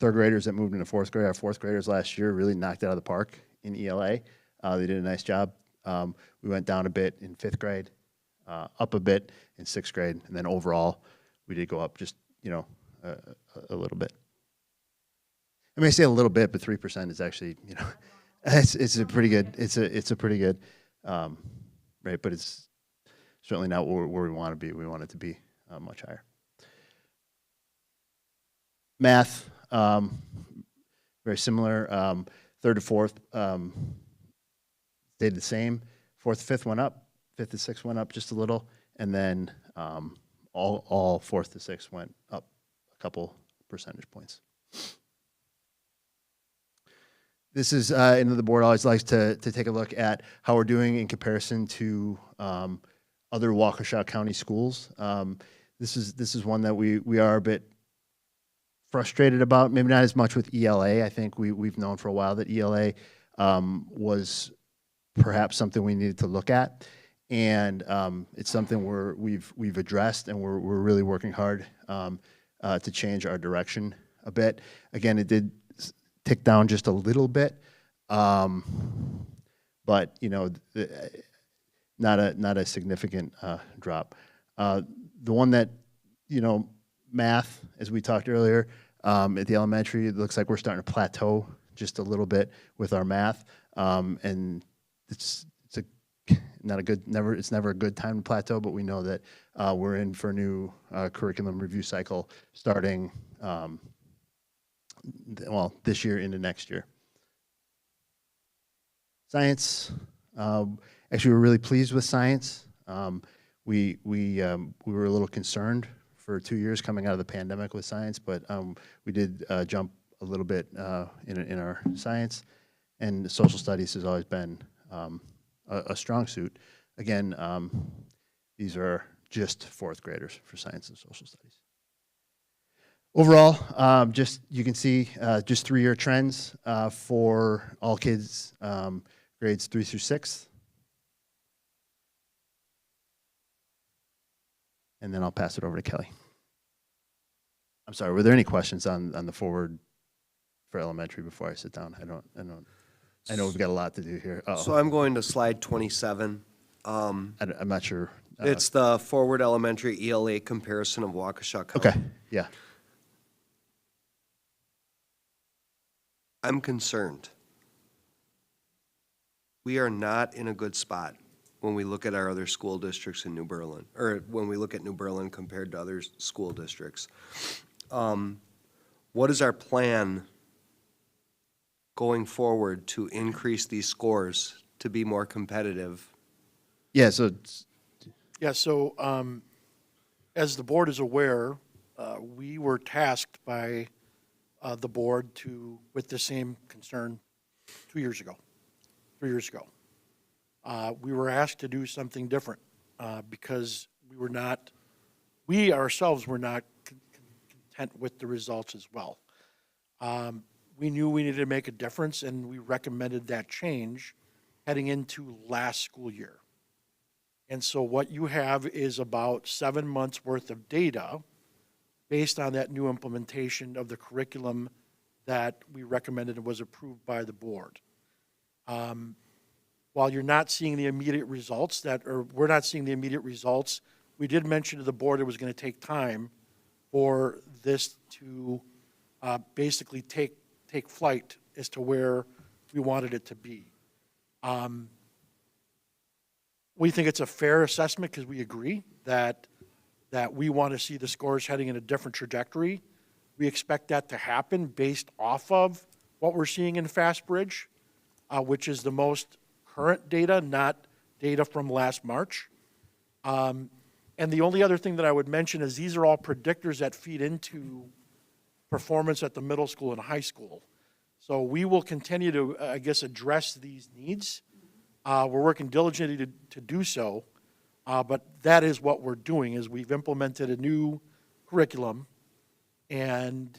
3rd graders that moved into 4th grade. Our 4th graders last year really knocked it out of the park in ELA. They did a nice job. We went down a bit in 5th grade, up a bit in 6th grade, and then overall we did go up just a little bit. I mean, I say a little bit, but 3% is actually it's a pretty good. It's a pretty good rate, but it's certainly not where we want to be. We want it to be much higher. Math. Very similar. 3rd to 4th stayed the same. 4th to 5th went up. 5th to 6th went up just a little, and then all 4th to 6th went up a couple percentage points. This is, the board always likes to take a look at how we're doing in comparison to other Waukesha County schools. This is one that we are a bit frustrated about, maybe not as much with ELA. I think we've known for a while that ELA was perhaps something we needed to look at, and it's something we've addressed, and we're really working hard to change our direction a bit. Again, it did tick down just a little bit, but not a significant drop. The one that math, as we talked earlier, at the elementary, it looks like we're starting to plateau just a little bit with our math, and it's never a good time to plateau, but we know that we're in for a new curriculum review cycle starting this year into next year. Science, actually, we're really pleased with science. We were a little concerned for 2 years coming out of the pandemic with science, but we did jump a little bit in our science, and social studies has always been a strong suit. Again, these are just 4th graders for science and social studies. Overall, you can see just 3-year trends for all kids grades 3 through 6. And then I'll pass it over to Kelly. I'm sorry, were there any questions on the forward for elementary before I sit down? I know we've got a lot to do here. So I'm going to slide 27. I'm not sure. It's the forward elementary ELA comparison of Waukesha County. Okay, yeah. I'm concerned. We are not in a good spot when we look at our other school districts in New Berlin, or when we look at New Berlin compared to other school districts. What is our plan going forward to increase these scores to be more competitive? Yeah, so Yeah, so as the board is aware, we were tasked by the board with the same concern 3 years ago. We were asked to do something different because we ourselves were not content with the results as well. We knew we needed to make a difference, and we recommended that change heading into last school year. And so what you have is about 7 months' worth of data based on that new implementation of the curriculum that we recommended and was approved by the board. While you're not seeing the immediate results we're not seeing the immediate results, we did mention to the board it was going to take time for this to basically take flight as to where we wanted it to be. We think it's a fair assessment because we agree that we want to see the scores heading in a different trajectory. We expect that to happen based off of what we're seeing in FastBridge, which is the most current data, not data from last March. And the only other thing that I would mention is these are all predictors that feed into performance at the middle school and high school. So we will continue to, address these needs. We're working diligently to do so, but that is what we're doing, is we've implemented a new curriculum, and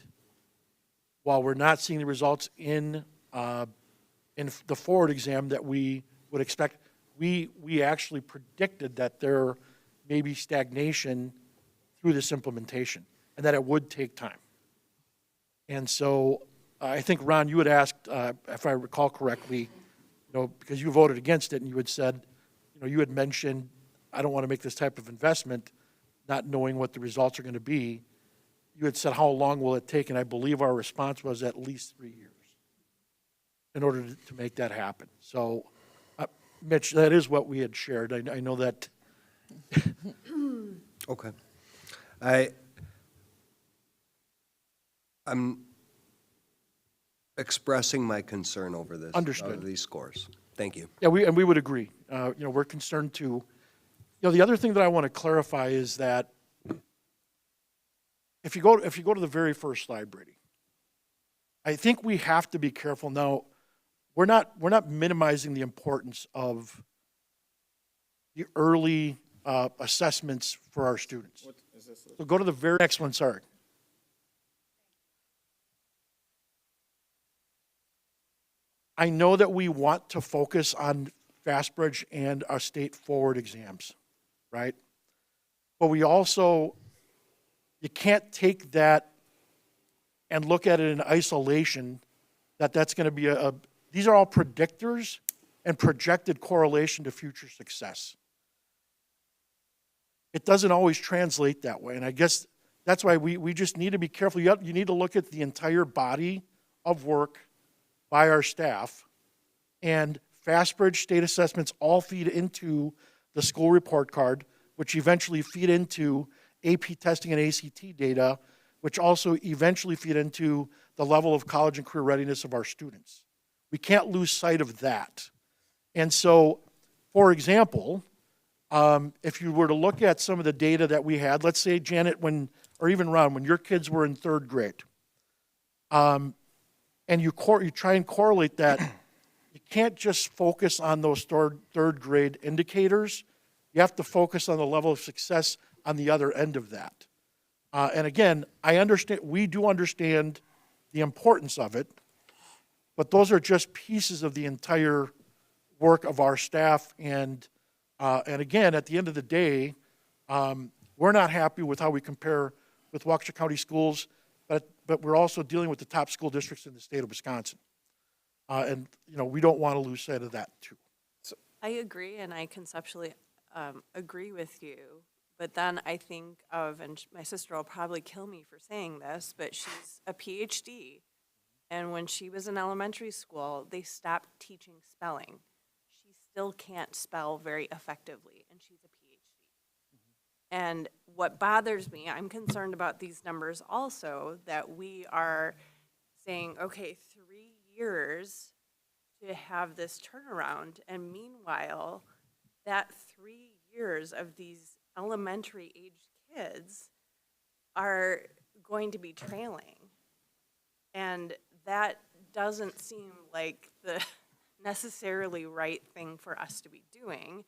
while we're not seeing the results in the forward exam that we would expect, we actually predicted that there may be stagnation through this implementation, and that it would take time. And so I think, Ron, you had asked, if I recall correctly, because you voted against it, and you had said, you had mentioned, I don't want to make this type of investment, not knowing what the results are going to be. You had said, how long will it take? And I believe our response was at least 3 years in order to make that happen. So, Mitch, that is what we had shared. I know that. Okay. I'm expressing my concern over this. Understood. Over these scores. Thank you. Yeah, we would agree. We're concerned too. The other thing that I want to clarify is that if you go to the very first slide, Brady, I think we have to be careful. Now, we're not minimizing the importance of the early assessments for our students. What is this? So go to the very next one, sorry. I know that we want to focus on FastBridge and our state forward exams, right? But we also, you can't take that and look at it in isolation, that's going to be these are all predictors and projected correlation to future success. It doesn't always translate that way, and I guess that's why we just need to be careful. You need to look at the entire body of work by our staff, and FastBridge state assessments all feed into the school report card, which eventually feed into AP testing and ACT data, which also eventually feed into the level of college and career readiness of our students. We can't lose sight of that. And so, for example, if you were to look at some of the data that we had, let's say, Janet, or even Ron, when your kids were in third grade, and you try and correlate that, you can't just focus on those third grade indicators. You have to focus on the level of success on the other end of that. And again, we do understand the importance of it, but those are just pieces of the entire work of our staff. And again, at the end of the day, we're not happy with how we compare with Waukesha County schools, but we're also dealing with the top school districts in the state of Wisconsin. And we don't want to lose sight of that too. I agree, and I conceptually agree with you. But then I think of, and my sister will probably kill me for saying this, but she's a PhD, And when she was in elementary school, they stopped teaching spelling. She still can't spell very effectively, and she's a PhD. And what bothers me, I'm concerned about these numbers also, that we are saying, okay, 3 years to have this turnaround. And meanwhile, that 3 years of these elementary aged kids are going to be trailing. And that doesn't seem like the necessarily right thing for us to be doing.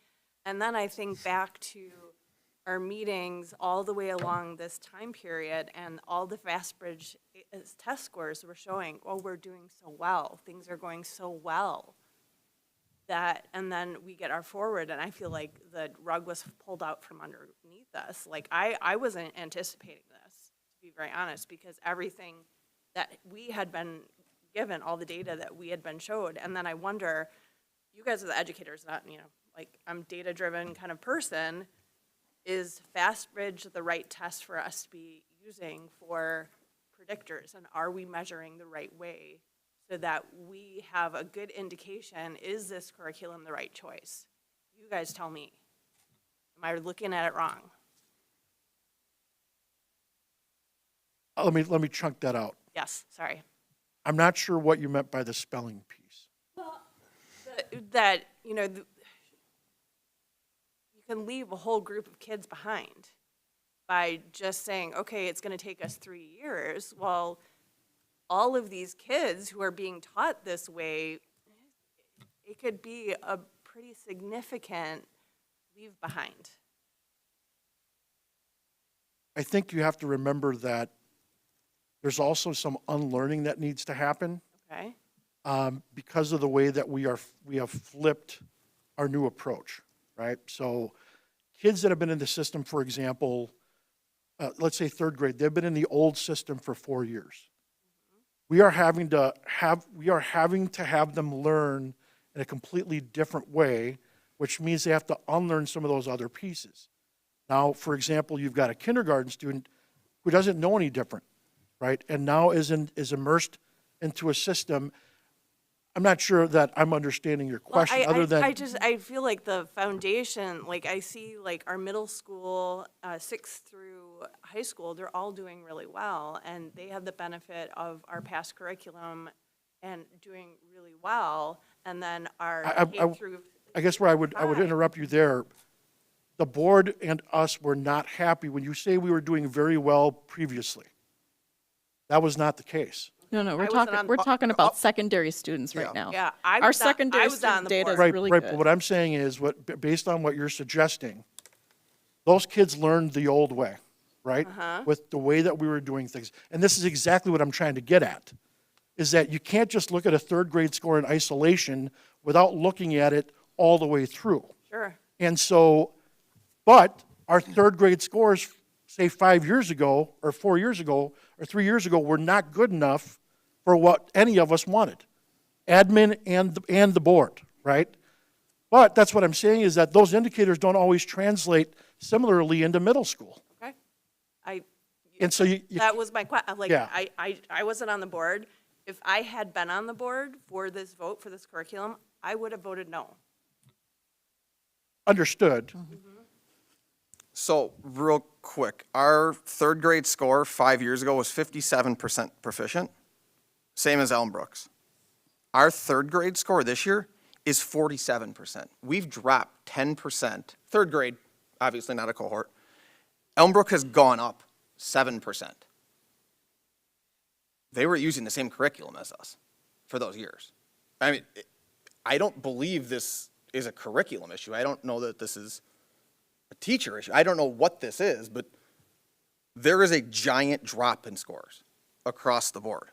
And then I think back to our meetings all the way along this time period, and all the FastBridge test scores were showing, oh, we're doing so well, things are going so well. That, and then we get our forward, and I feel like the rug was pulled out from underneath us. Like, I wasn't anticipating this, to be very honest, because everything that we had been given, all the data that we had been showed, and then I wonder, you guys are the educators, not, like, I'm data-driven kind of person, is FastBridge the right test for us to be using for predictors, and are we measuring the right way so that we have a good indication, is this curriculum the right choice? You guys tell me. Am I looking at it wrong? Let me chunk that out. Yes, sorry. I'm not sure what you meant by the spelling piece. That, you can leave a whole group of kids behind by just saying, okay, it's going to take us 3 years. Well, all of these kids who are being taught this way, it could be a pretty significant leave behind. I think you have to remember that there's also some unlearning that needs to happen Okay? because of the way that we have flipped our new approach, right? So kids that have been in the system, for example, let's say third grade, they've been in the old system for 4 years. We are having to have them learn in a completely different way, which means they have to unlearn some of those other pieces. Now, for example, you've got a kindergarten student who doesn't know any different, right? And now is immersed into a system. I'm not sure that I'm understanding your question, I feel like the foundation, like I see like our middle school, 6th through high school, they're all doing really well, and they have the benefit of our past curriculum and doing really well, and then our K through. I guess where I would interrupt you there. The board and us were not happy when you say we were doing very well previously. That was not the case. No, we're talking about secondary students right now. Yeah, Our secondary student data is really good. But what I'm saying is, based on what you're suggesting, those kids learned the old way, right? With the way that we were doing things. And this is exactly what I'm trying to get at, is that you can't just look at a third grade score in isolation without looking at it all the way through. Sure. And so, but our third grade scores, say 5 years ago, or 4 years ago, or 3 years ago, were not good enough for what any of us wanted, admin and the board, right? But that's what I'm saying, is that those indicators don't always translate similarly into middle school. Okay. And so that was my question. Like, Yeah. I wasn't on the board. If I had been on the board for this vote, for this curriculum, I would have voted no. Understood. So, real quick, our third grade score 5 years ago was 57% proficient, same as Elmbrook's. Our third grade score this year is 47%. We've dropped 10%. Third grade, obviously not a cohort. Elmbrook has gone up 7%. They were using the same curriculum as us for those years. I mean, I don't believe this is a curriculum issue. I don't know that this is a teacher issue. I don't know what this is, but there is a giant drop in scores across the board.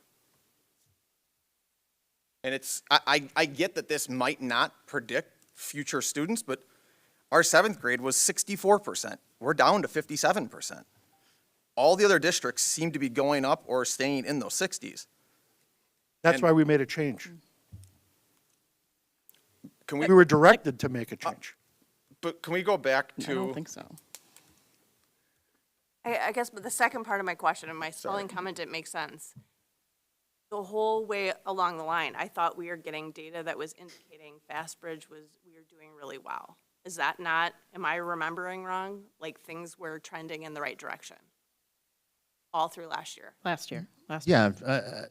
And I get that this might not predict future students, but our 7th grade was 64%. We're down to 57%. All the other districts seem to be going up or staying in those 60s. That's why we made a change. Can We were directed to make a change. But can we go back to? I don't think so. I guess, but the second part of my question, and my spelling comment didn't make sense. the whole way along the line, I thought we were getting data that was indicating Fastbridge we were doing really well. Is that not, am I remembering wrong? Like things were trending in the right direction all through last year. Last year. Yeah,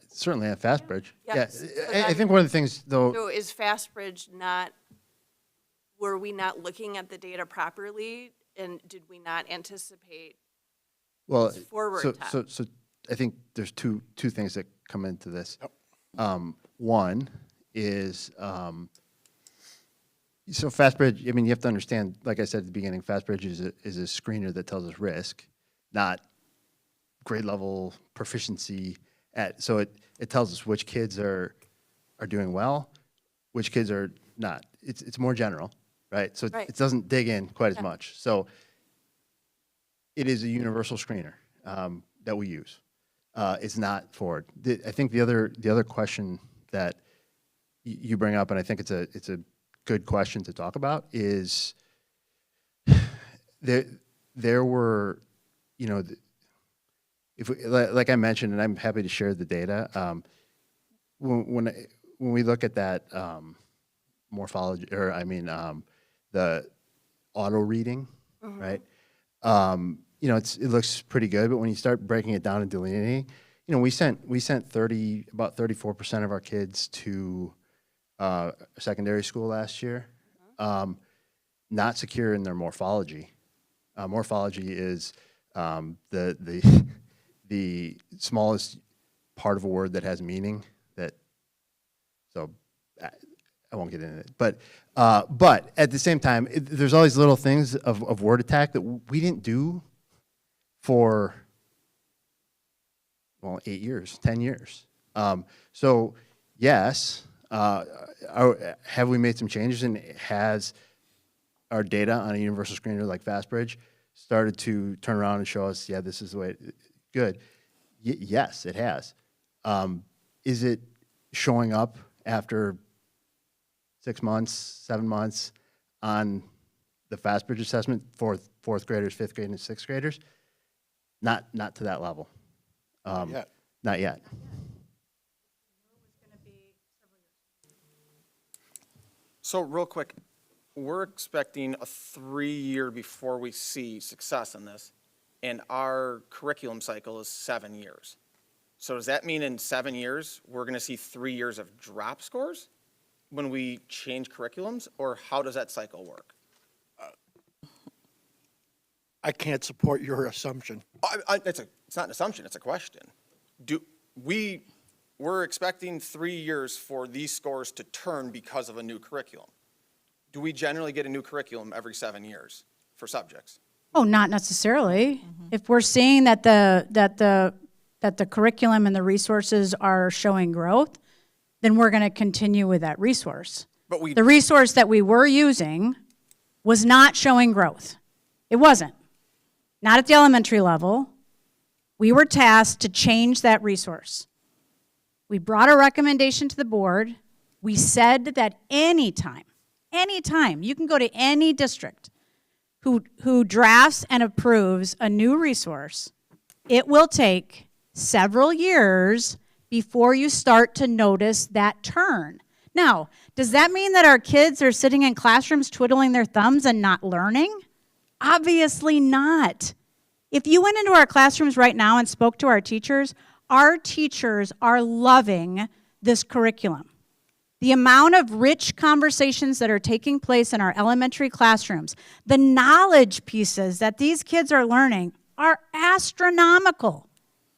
certainly at Fastbridge. Yeah, Yes. I think one of the things, though, So is Fastbridge not, were we not looking at the data properly? And did we not anticipate well, forward so, time? so I think there's two things that come into this. One is, so Fastbridge, I mean, you have to understand, like I said at the beginning, Fastbridge is a screener that tells us risk, not grade level proficiency so it tells us which kids are doing well, which kids are not. It's more general, right? So Right. it doesn't dig in quite as much. So it is a universal screener that we use. It's not forward. I think the other question that you bring up, and I think it's a good question to talk about, is there were, you know, like I mentioned, and I'm happy to share the data. When we look at that morphology, or I mean the auto reading, right? You know, it looks pretty good, but when you start breaking it down and delineating, you know, we sent about 34% of our kids to secondary school last year, not secure in their morphology. Morphology is the smallest part of a word that has meaning. So I won't get into it, but at the same time, there's all these little things of word attack that we didn't do for 8 years, 10 years. So yes, have we made some changes, and has our data on a universal screener like Fastbridge started to turn around and show us, yeah, this is the way, good. Yes, it has. Is it showing up after 6 months, 7 months on the Fastbridge assessment for fourth graders, fifth graders, and sixth graders? Not to that level. Not yet. So real quick, we're expecting a 3-year before we see success in this, and our curriculum cycle is 7 years. So does that mean in 7 years, we're going to see 3 years of drop scores when we change curriculums, or how does that cycle work? I can't support your assumption. It's not an assumption, it's a question. We're expecting 3 years for these scores to turn because of a new curriculum. Do we generally get a new curriculum every 7 years for subjects? Oh, not necessarily. If we're seeing that the curriculum and the resources are showing growth, then we're going to continue with that resource. But we The resource that we were using was not showing growth. It wasn't. Not at the elementary level. We were tasked to change that resource. We brought a recommendation to the board. We said that anytime, you can go to any district who drafts and approves a new resource, it will take several years before you start to notice that turn. Now, does that mean that our kids are sitting in classrooms twiddling their thumbs and not learning? Obviously not. If you went into our classrooms right now and spoke to our teachers are loving this curriculum. The amount of rich conversations that are taking place in our elementary classrooms, the knowledge pieces that these kids are learning are astronomical.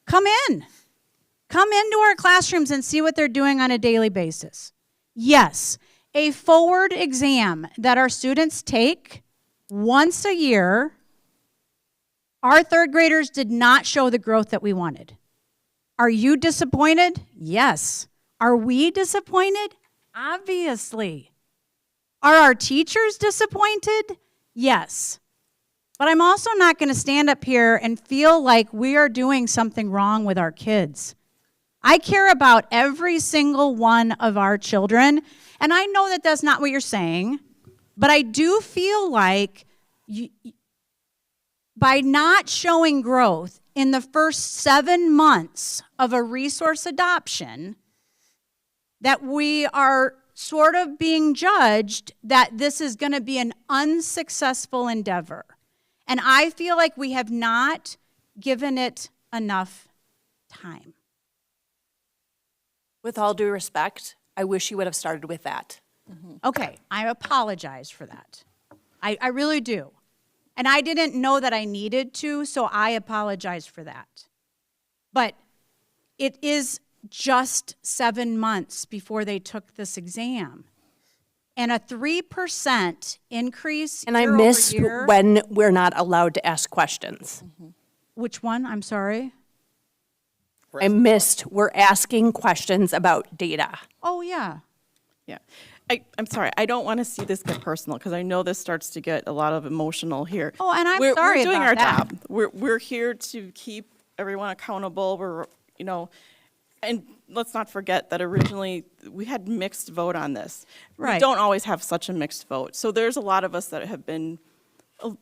Come into our classrooms and see what they're doing on a daily basis. Yes, a forward exam that our students take once a year, our third graders did not show the growth that we wanted. Are you disappointed? Yes. Are we disappointed? Obviously. Are our teachers disappointed? Yes. But I'm also not going to stand up here and feel like we are doing something wrong with our kids. I care about every single one of our children, and I know that that's not what you're saying, but I do feel like by not showing growth in the first 7 months of a resource adoption that we are sort of being judged that this is going to be an unsuccessful endeavor. And I feel like we have not given it enough time. With all due respect, I wish you would have started with that. Okay, I apologize for that. I really do. And I didn't know that I needed to, so I apologize for that. But it is just 7 months before they took this exam. And a 3% increase And I year missed over year. when we're not allowed to ask questions. Which one? I'm sorry. I missed, we're asking questions about data. Oh, yeah. Yeah. I'm sorry, I don't want to see this get personal, because I know this starts to get a lot of emotional here. Oh, and I'm We're sorry doing about our that. job. We're here to keep everyone accountable. We're, and let's not forget that originally we had mixed vote on this. We Right. don't always have such a mixed vote. So there's a lot of us that have been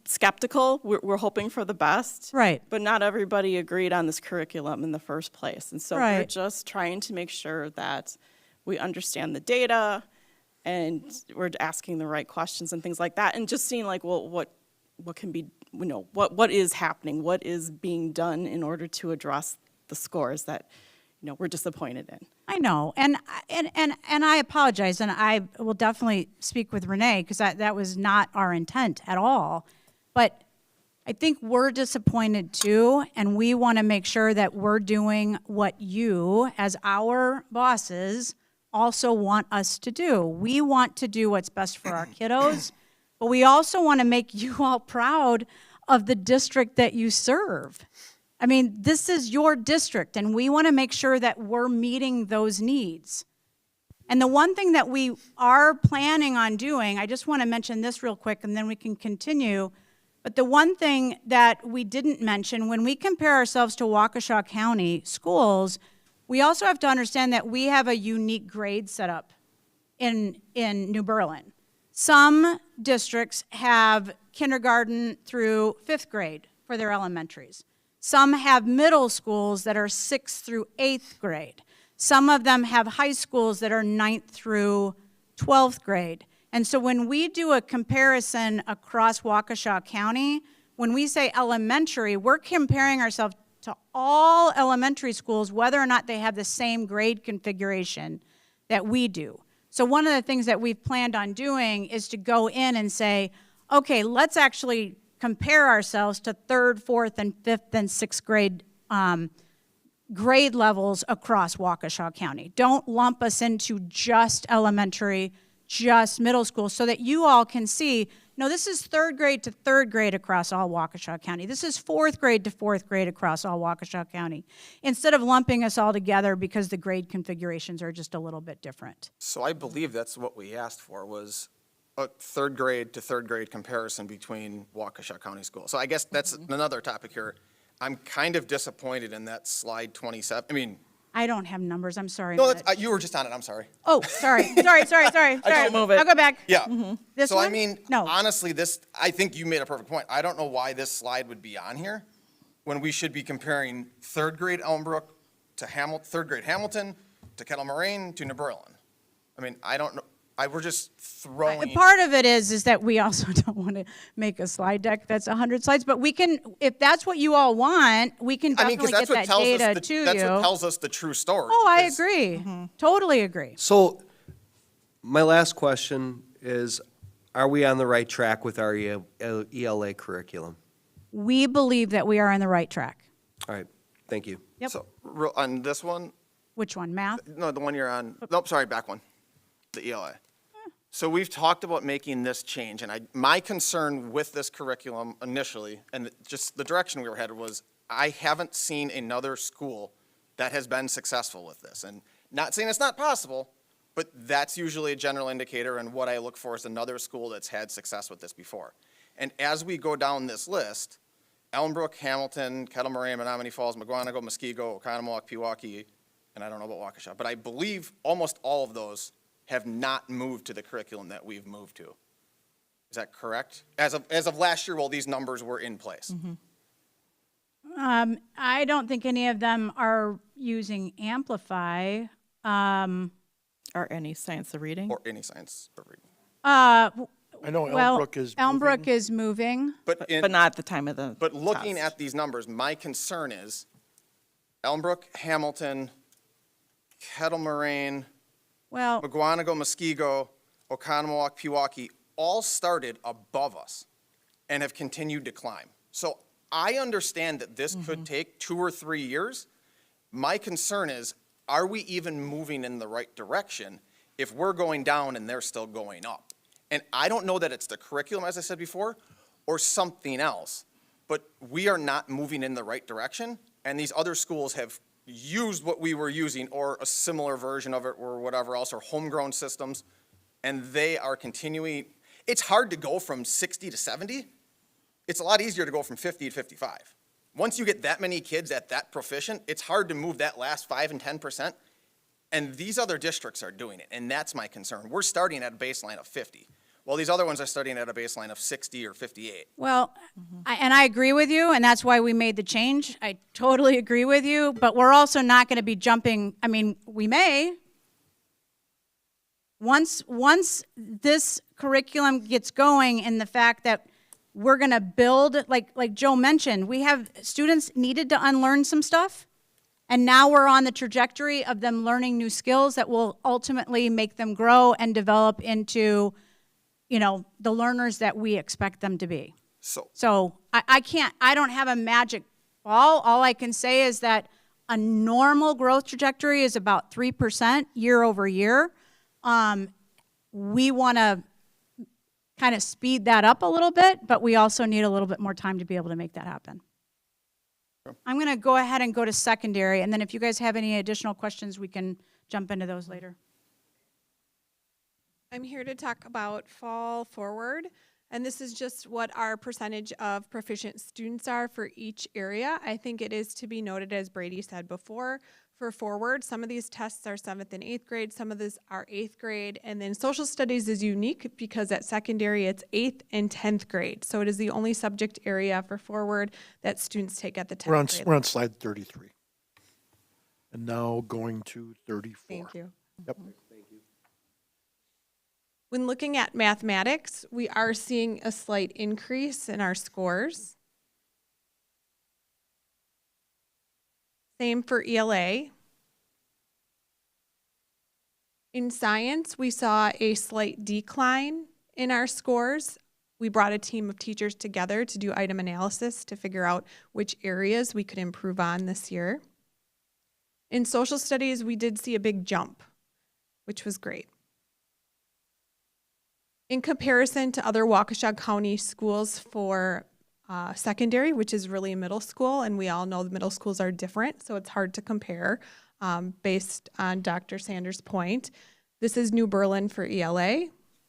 skeptical. We're hoping for the best. Right. But not everybody agreed on this curriculum in the first place. And so we're Right. just trying to make sure that we understand the data and we're asking the right questions and things like that, and just seeing like, well, what can be, what is happening, what is being done in order to address the scores that, we're disappointed in. I know, and I apologize, and I will definitely speak with Renee, because that was not our intent at all. But I think we're disappointed too, and we want to make sure that we're doing what you, as our bosses, also want us to do. We want to do what's best for our kiddos, but we also want to make you all proud of the district that you serve. I mean, this is your district, and we want to make sure that we're meeting those needs. And the one thing that we are planning on doing, I just want to mention this real quick, and then we can continue. But the one thing that we didn't mention, when we compare ourselves to Waukesha County schools, we also have to understand that we have a unique grade setup in New Berlin. Some districts have kindergarten through 5th grade for their elementaries. Some have middle schools that are 6th through 8th grade. Some of them have high schools that are 9th through 12th grade. And so when we do a comparison across Waukesha County, when we say elementary, we're comparing ourselves to all elementary schools, whether or not they have the same grade configuration that we do. So one of the things that we've planned on doing is to go in and say, okay, let's actually compare ourselves to 3rd, 4th, and 5th and 6th grade grade levels across Waukesha County. Don't lump us into just elementary, just middle school, so that you all can see, no, this is 3rd grade to 3rd grade across all Waukesha County. This is 4th grade to 4th grade across all Waukesha County, instead of lumping us all together because the grade configurations are just a little bit different. So I believe that's what we asked for, was a 3rd grade to 3rd grade comparison between Waukesha County schools. So I guess that's another topic here. I'm kind of disappointed in that slide 27. I mean, I don't have numbers, I'm sorry. no, Mitch. you were just on it, I'm sorry. Oh, sorry. don't move it. I'll go back. Yeah. This So I one? mean, No. honestly, I think you made a perfect point. I don't know why this slide would be on here when we should be comparing 3rd grade Elmbrook to 3rd grade Hamilton, to Kettle Moraine, to New Berlin. I mean, I don't know. We're just throwing. Part of it is that we also don't want to make a slide deck that's 100 slides, but we can, if that's what you all want, we can I mean, because definitely get that's what that tells us data to that's what you. tells us the true story. Oh, I because- agree. Totally agree. So, my last question is, are we on the right track with our ELA curriculum? We believe that we are on the right track. All right, thank you. Yep. So on this one, Which one, math? no, the one you're on. Nope, sorry, back one, the ELA. So we've talked about making this change, and my concern with this curriculum initially, and just the direction we were headed, was I haven't seen another school that has been successful with this. And not saying it's not possible, but that's usually a general indicator, and what I look for is another school that's had success with this before. And as we go down this list, Elmbrook, Hamilton, Kettle Moraine, Menominee Falls, Mukwonago, Muskego, Oconomowoc, Pewaukee, and I don't know about Waukesha, but I believe almost all of those have not moved to the curriculum that we've moved to. Is that correct? As of last year, while these numbers were in place. I don't think any of them are using Amplify. Or any science of reading? Or any science of reading. I know Well, Elmbrook is Elmbrook moving. is moving. But in, But not at the time of the but looking test. at these numbers, my concern is Elmbrook, Hamilton, Kettle Moraine, Well, McGuanago, Muskego, Oconomowoc, Pewaukee all started above us and have continued to climb. So I understand that this could take 2 or 3 years. My concern is, are we even moving in the right direction if we're going down and they're still going up? And I don't know that it's the curriculum, as I said before, or something else, but we are not moving in the right direction, and these other schools have used what we were using or a similar version of it or whatever else, or homegrown systems, and they are continuing. It's hard to go from 60 to 70. It's a lot easier to go from 50 to 55. Once you get that many kids at that proficient, it's hard to move that last 5 and 10%, and these other districts are doing it, and that's my concern. We're starting at a baseline of 50. Well, these other ones are starting at a baseline of 60 or 58. well, I agree with you, and that's why we made the change. I totally agree with you, but we're also not going to be jumping, I mean, we may. Once this curriculum gets going and the fact that we're going to build, like Joe mentioned, we have students needed to unlearn some stuff, and now we're on the trajectory of them learning new skills that will ultimately make them grow and develop into, you know, the learners that we expect them to be. So I don't have a magic ball. All I can say is that a normal growth trajectory is about 3% year over year. We want to kind of speed that up a little bit, but we also need a little bit more time to be able to make that happen. I'm going to go ahead and go to secondary, and then if you guys have any additional questions, we can jump into those later. I'm here to talk about Fall Forward, and this is just what our percentage of proficient students are for each area. I think it is to be noted, as Brady said before, for Forward, some of these tests are 7th and 8th grade, some of these are 8th grade, and then social studies is unique because at secondary it's 8th and 10th grade. So it is the only subject area for Forward that students take at the 10th grade. We're on slide 33. And now going to 34. Thank you. Yep. When looking at mathematics, we are seeing a slight increase in our scores. Same for ELA. In science, we saw a slight decline in our scores. We brought a team of teachers together to do item analysis to figure out which areas we could improve on this year. In social studies, we did see a big jump, which was great. In comparison to other Waukesha County schools for secondary, which is really middle school, and we all know the middle schools are different, so it's hard to compare based on Dr. Sanders' point. This is New Berlin for ELA.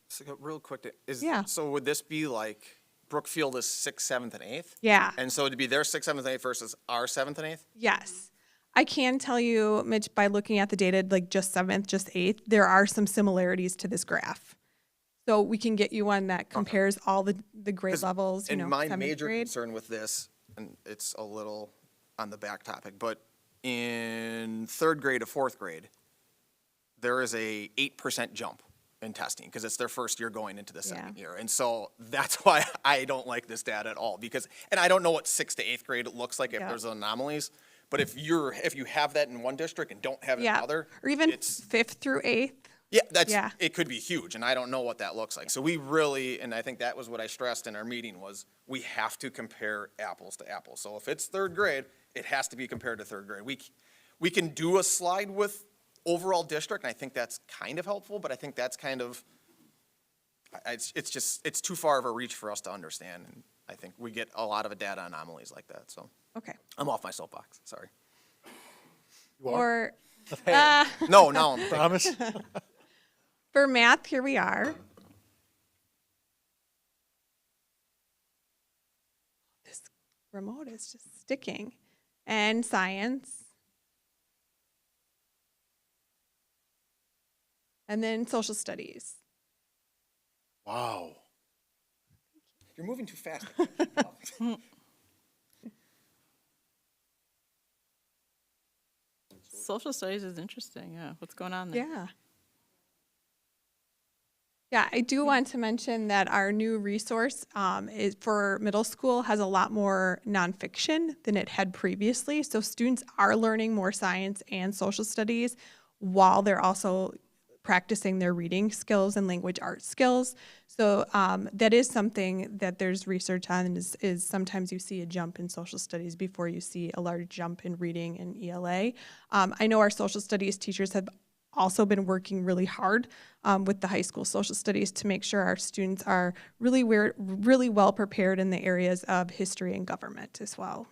So real quick, Yeah. so would this be like Brookfield is 6th, 7th, and 8th? Yeah. And so it'd be their 6th, 7th, and 8th versus our 7th and 8th? Yes. I can tell you, Mitch, by looking at the data, like just 7th, just 8th, there are some similarities to this graph. So we can get you one that compares all the grade 'Cause- levels, you and know, my 7th major grade. concern with this, and it's a little on the back topic, but in 3rd grade to 4th grade, there is a 8% jump in testing because it's their first year going into the second year. And so that's why I don't like this data at all, because, and I don't know what 6th to 8th grade looks like if Yeah. there's anomalies, but if you have that in one district and don't have it in Yeah, another, or even it's 5th through 8th. Yeah, it could be huge, and I don't know what that looks like. So we really, and I think that was what I stressed in our meeting, was we have to compare apples to apples. So if it's 3rd grade, it has to be compared to 3rd grade. We can do a slide with overall district, and I think that's kind of helpful, but I think that's kind of, it's too far of a reach for us to understand, and I think we get a lot of data anomalies like that, so. Okay. I'm off my soapbox, sorry. Or No, no. Promise? for math, here we are. This remote is just sticking. And science. And then social studies. Wow. You're moving too fast. social studies is interesting, yeah. What's going on there? Yeah. Yeah, I do want to mention that our new resource is for middle school has a lot more nonfiction than it had previously. So students are learning more science and social studies while they're also practicing their reading skills and language arts skills. So that is something that there's research on is sometimes you see a jump in social studies before you see a large jump in reading and ELA. I know our social studies teachers have also been working really hard with the high school social studies to make sure our students are really well prepared in the areas of history and government as well.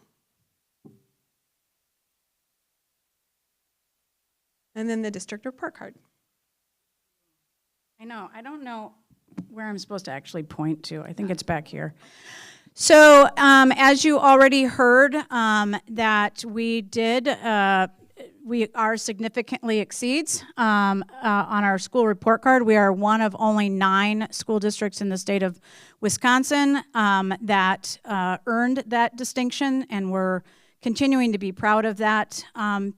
And then the district report card. I know, I don't know where I'm supposed to actually point to. I think it's back here. So as you already heard, that we are significantly exceeds on our school report card. We are one of only 9 school districts in the state of Wisconsin that earned that distinction, and we're continuing to be proud of that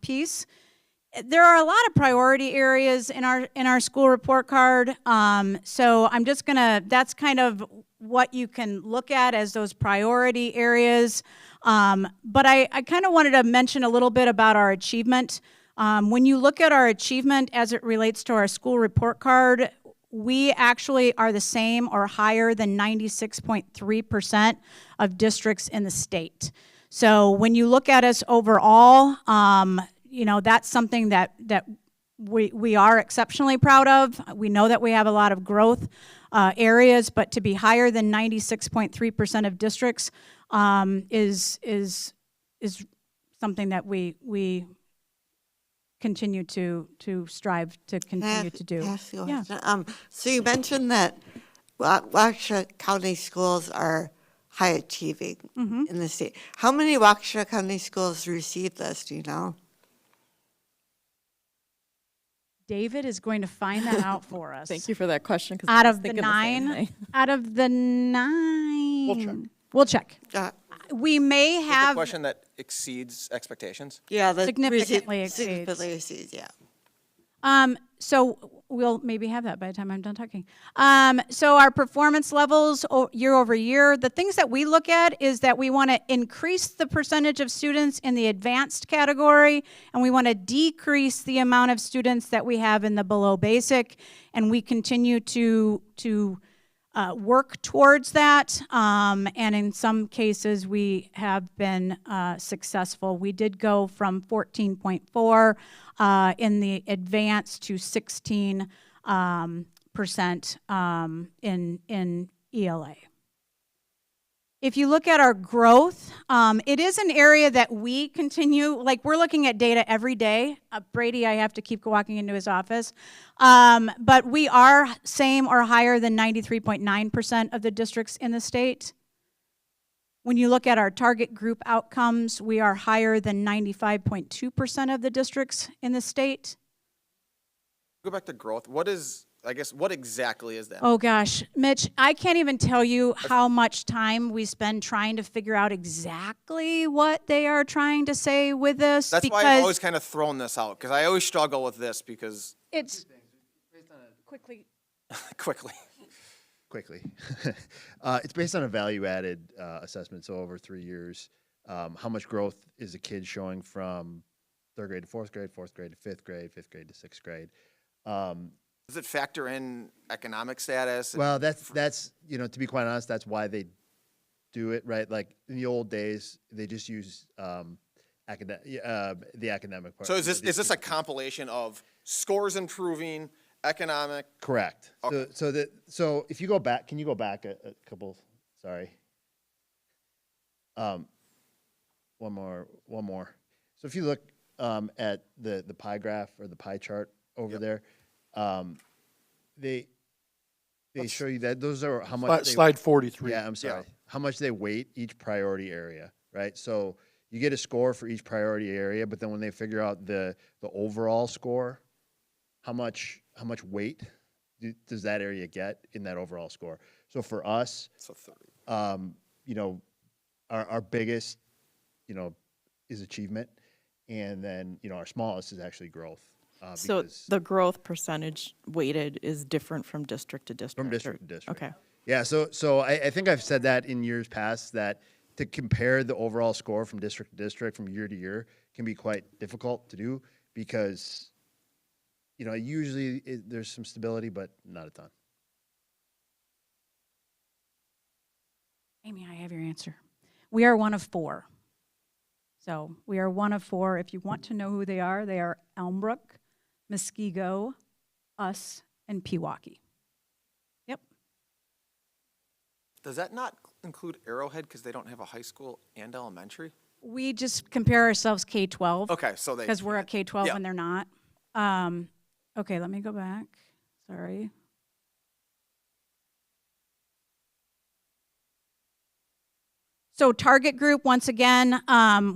piece. There are a lot of priority areas in our school report card. So I'm just that's kind of what you can look at as those priority areas. But I kind of wanted to mention a little bit about our achievement. When you look at our achievement as it relates to our school report card, we actually are the same or higher than 96.3% of districts in the state. So when you look at us overall, that's something that we are exceptionally proud of. We know that we have a lot of growth areas, but to be higher than 96.3% of districts is something that we continue to strive to continue to do. Ask you a Yeah. question? So you mentioned that Waukesha County schools are high achieving in the state. How many Waukesha County schools receive this, do you know? David is going to find that out for us. Thank you for that question. 'Cause Out I was of the thinking same 9, thing. out of the 9, we'll check. We may Is the have. question that exceeds expectations? Yeah, the Significantly exceeds. significantly exceeds, yeah. So we'll maybe have that by the time I'm done talking. So our performance levels year over year, the things that we look at is that we want to increase the percentage of students in the advanced category, and we want to decrease the amount of students that we have in the below basic, and we continue to work towards that, and in some cases we have been successful. We did go from 14.4 in the advanced to 16% in ELA. If you look at our growth, it is an area that we continue, like we're looking at data every day. Brady, I have to keep walking into his office. But we are same or higher than 93.9% of the districts in the state. When you look at our target group outcomes, we are higher than 95.2% of the districts in the state. Go back to growth. What exactly is that? Oh gosh, Mitch, I can't even tell you how much time we spend trying to figure out exactly what they are trying to say with this. That's why I've always kind of thrown this out, because I always struggle with this because it's quickly. Quickly. It's based on a value-added assessment, so over 3 years. How much growth is a kid showing from 3rd grade to 4th grade, 4th grade to 5th grade, 5th grade to 6th grade? Does it factor in economic status? Well, that's to be quite honest, that's why they do it, right? Like in the old days, they just use the academic part. So is this a compilation of scores improving, economic? Correct. Okay. So if you go back, can you go back a couple? Sorry. One more. So if you look at the pie graph or the pie chart over there, they show you that those are how much Slide 43. Yeah, I'm sorry. How much they weight each priority area, right? So you get a score for each priority area, but then when they figure out the overall score, how much weight does that area get in that overall score? So for us, So 30. our biggest, is achievement, And then, our smallest is actually growth. So because the growth percentage weighted is different from district to district? from district to district. Okay. Yeah, so I think I've said that in years past, that to compare the overall score from district to district, from year to year, can be quite difficult to do because, usually there's some stability, but not a ton. Amy, I have your answer. We are one of 4. So we are one of 4. If you want to know who they are Elmbrook, Muskego, us, and Pewaukee. Yep. Does that not include Arrowhead because they don't have a high school and elementary? We just compare ourselves K-12. Okay, so they. Because we're at K-12 Yeah. and they're not. Okay, let me go back. Sorry. So target group, once again,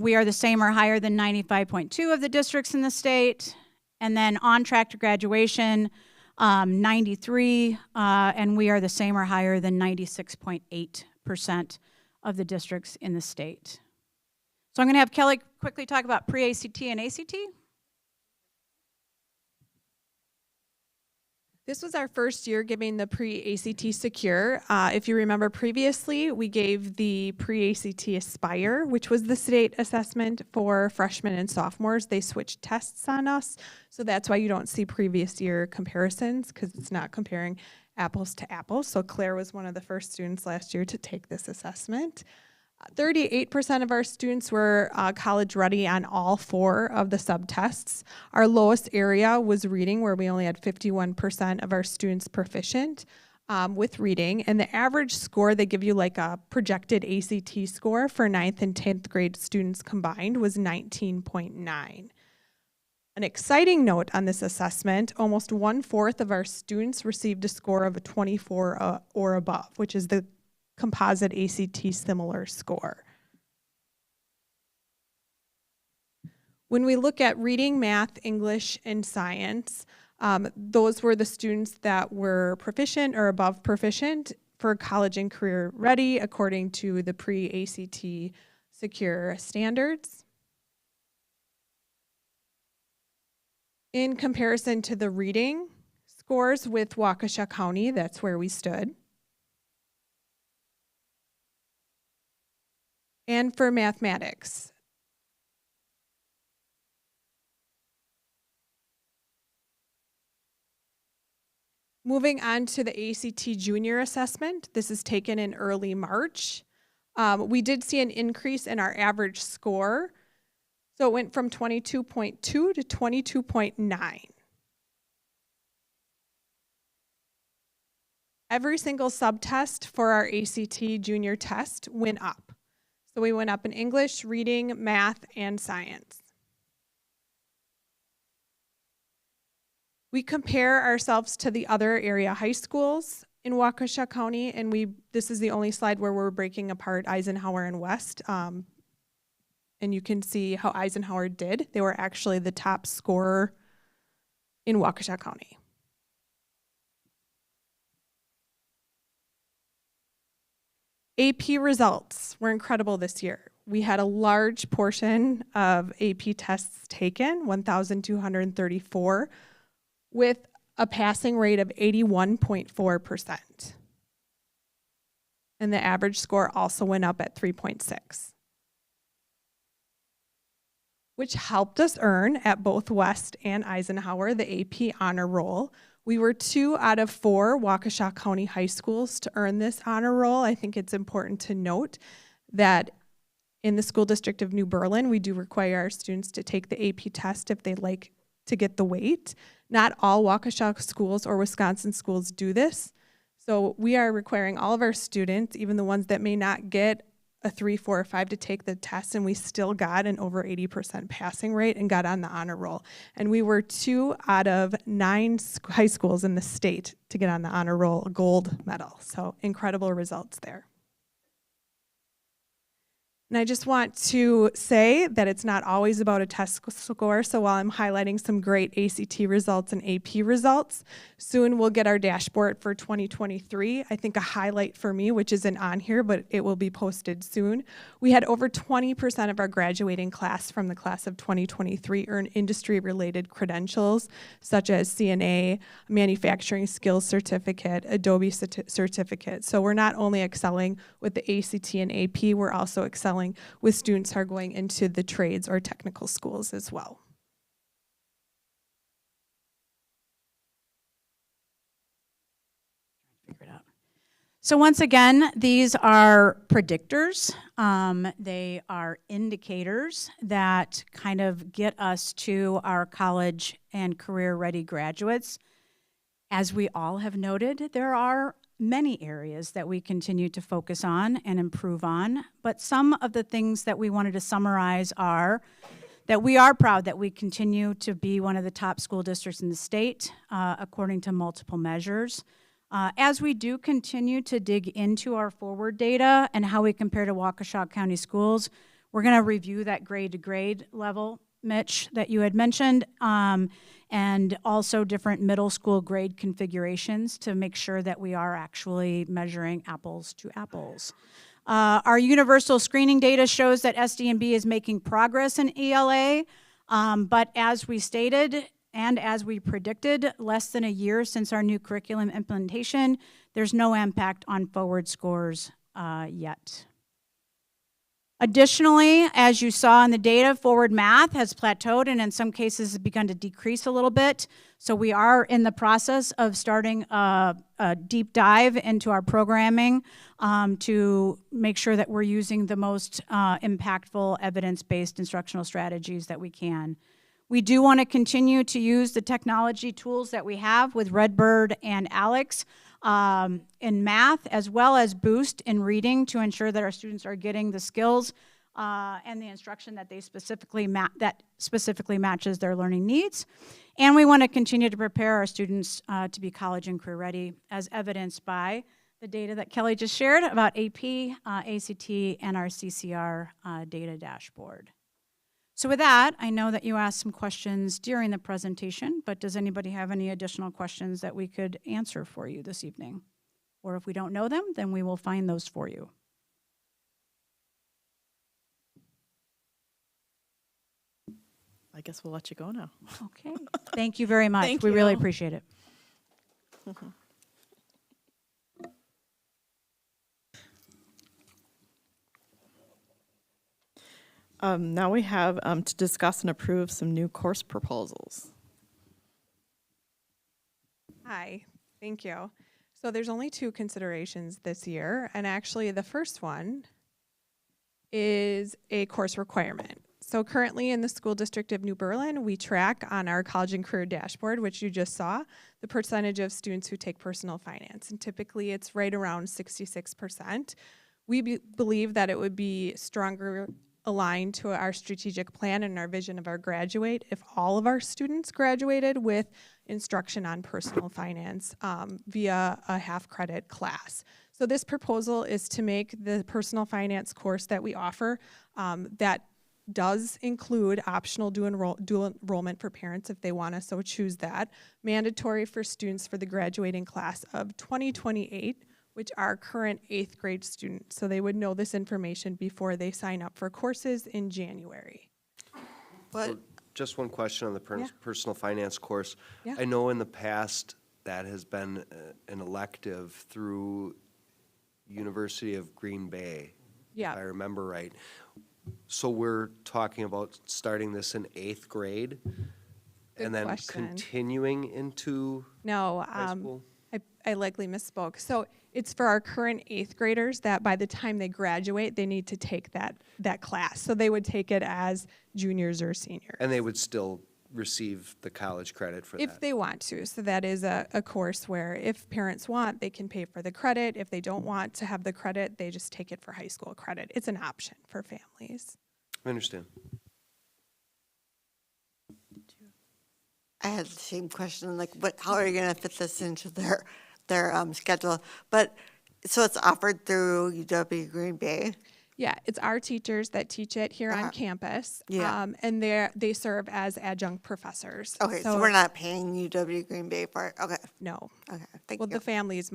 we are the same or higher than 95.2 of the districts in the state. And then on track to graduation, 93, and we are the same or higher than 96.8% of the districts in the state. So I'm going to have Kelly quickly talk about pre-ACT and ACT. This was our first year giving the pre-ACT Secure. If you remember previously, we gave the pre-ACT Aspire, which was the state assessment for freshmen and sophomores. They switched tests on us, so that's why you don't see previous year comparisons, because it's not comparing apples to apples. So Claire was one of the first students last year to take this assessment. 38% of our students were college ready on all 4 of the subtests. Our lowest area was reading, where we only had 51% of our students proficient with reading. And the average score, they give you like a projected ACT score for 9th and 10th grade students combined, was 19.9. An exciting note on this assessment, almost 1/4 of our students received a score of a 24 or above, which is the composite ACT similar score. When we look at reading, math, English, and science, those were the students that were proficient or above proficient for college and career ready according to the pre-ACT Secure standards. In comparison to the reading scores with Waukesha County, that's where we stood. And for mathematics. Moving on to the ACT Junior Assessment, this is taken in early March. We did see an increase in our average score. So it went from 22.2 to 22.9. Every single subtest for our ACT Junior test went up. So we went up in English, reading, math, and science. We compare ourselves to the other area high schools in Waukesha County, and this is the only slide where we're breaking apart Eisenhower and West. And you can see how Eisenhower did. They were actually the top scorer in Waukesha County. AP results were incredible this year. We had a large portion of AP tests taken, 1,234, with a passing rate of 81.4%. And the average score also went up at 3.6, which helped us earn at both West and Eisenhower the AP honor roll. We were 2 out of 4 Waukesha County high schools to earn this honor roll. I think it's important to note that in the school district of New Berlin, we do require our students to take the AP test if they like to get the weight. Not all Waukesha schools or Wisconsin schools do this. So we are requiring all of our students, even the ones that may not get a 3, 4, or 5, to take the test, and we still got an over 80% passing rate and got on the honor roll. And we were 2 out of 9 high schools in the state to get on the honor roll, a gold medal. So incredible results there. And I just want to say that it's not always about a test score. So while I'm highlighting some great ACT results and AP results, soon we'll get our dashboard for 2023. I think a highlight for me, which isn't on here, but it will be posted soon. We had over 20% of our graduating class from the class of 2023 earn industry-related credentials, such as CNA, Manufacturing Skills Certificate, Adobe Certificate. So we're not only excelling with the ACT and AP, we're also excelling with students who are going into the trades or technical schools as well. So once again, these are predictors. They are indicators that kind of get us to our college and career-ready graduates. As we all have noted, there are many areas that we continue to focus on and improve on, but some of the things that we wanted to summarize are that we are proud that we continue to be one of the top school districts in the state, according to multiple measures. As we do continue to dig into our forward data and how we compare to Waukesha County schools, we're going to review that grade-to-grade level, Mitch, that you had mentioned, and also different middle school grade configurations to make sure that we are actually measuring apples to apples. Our universal screening data shows that SDNB is making progress in ELA, but as we stated, and as we predicted, less than a year since our new curriculum implementation, there's no impact on forward scores yet. Additionally, as you saw in the data, forward math has plateaued and in some cases has begun to decrease a little bit. So we are in the process of starting a deep dive into our programming to make sure that we're using the most impactful evidence-based instructional strategies that we can. We do want to continue to use the technology tools that we have with Redbird and Alex in math, as well as Boost in reading to ensure that our students are getting the skills and the instruction that they specifically matches their learning needs. And we want to continue to prepare our students to be college and career ready, as evidenced by the data that Kelly just shared about AP, ACT, and our CCR data dashboard. So with that, I know that you asked some questions during the presentation, but does anybody have any additional questions that we could answer for you this evening? Or if we don't know them, then we will find those for you. I guess we'll let you go now. Okay. Thank you very much. Thank we really you. appreciate it. Now we have to discuss and approve some new course proposals. Hi, thank you. So there's only 2 considerations this year, and actually the first one is a course requirement. So currently in the school district of New Berlin, we track on our college and career dashboard, which you just saw, the percentage of students who take personal finance, and typically it's right around 66%. We believe that it would be stronger aligned to our strategic plan and our vision of our graduate if all of our students graduated with instruction on personal finance via a half-credit class. So this proposal is to make the personal finance course that we offer that does include optional dual enrollment for parents if they want to so choose that, mandatory for students for the graduating class of 2028, which are current 8th grade students. So they would know this information before they sign up for courses in January. But Just one question on the Yeah. personal finance course. Yeah. I know in the past that has been an elective through University of Green Bay, Yeah. if I remember right. So we're talking about starting this in 8th grade and then question. continuing into No, high school? I likely misspoke. So it's for our current 8th graders that by the time they graduate, they need to take that class. So they would take it as juniors or seniors. And they would still receive the college credit for If that? they want to. So that is a course where if parents want, they can pay for the credit. If they don't want to have the credit, they just take it for high school credit. It's an option for families. I understand. I had the same question, like, how are you going to fit this into their schedule? But, so it's offered through UW Green Bay? Yeah, it's our teachers that teach it here on campus. Yeah. And they serve as adjunct professors. Okay, so we're not paying UW Green Bay for it. Okay, No. okay, thank Well, you. the families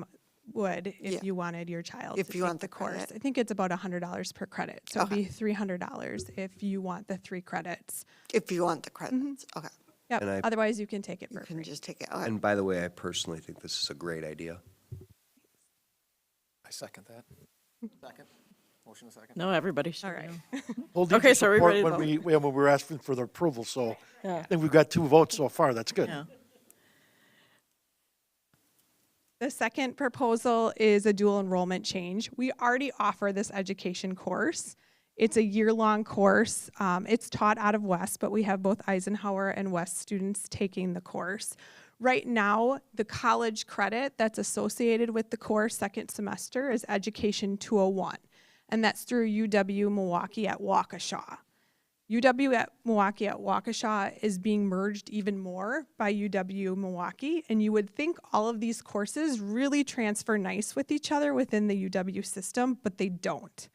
would if Yeah. you wanted your child If to you take want the the course. credit. I think it's about $100 per credit. So it'd be $300 if you want the 3 credits. If you want the credits, okay, Yep. And I- Otherwise, you can take it you for can free. just take it. Okay. And by the way, I personally think this is a great idea. I second that. Second. Motion a second. No, everybody should. All right. Hold Okay, your so are we support ready to when when we were asking for the approval, so Yeah. I think we've got 2 votes so far. That's good. Yeah. The second proposal is a dual enrollment change. We already offer this education course. It's a year-long course. It's taught out of West, but we have both Eisenhower and West students taking the course. Right now, the college credit that's associated with the course second semester is Education 201, and that's through UW Milwaukee at Waukesha. UW at Milwaukee at Waukesha is being merged even more by UW Milwaukee, and you would think all of these courses really transfer nice with each other within the UW system, but they don't.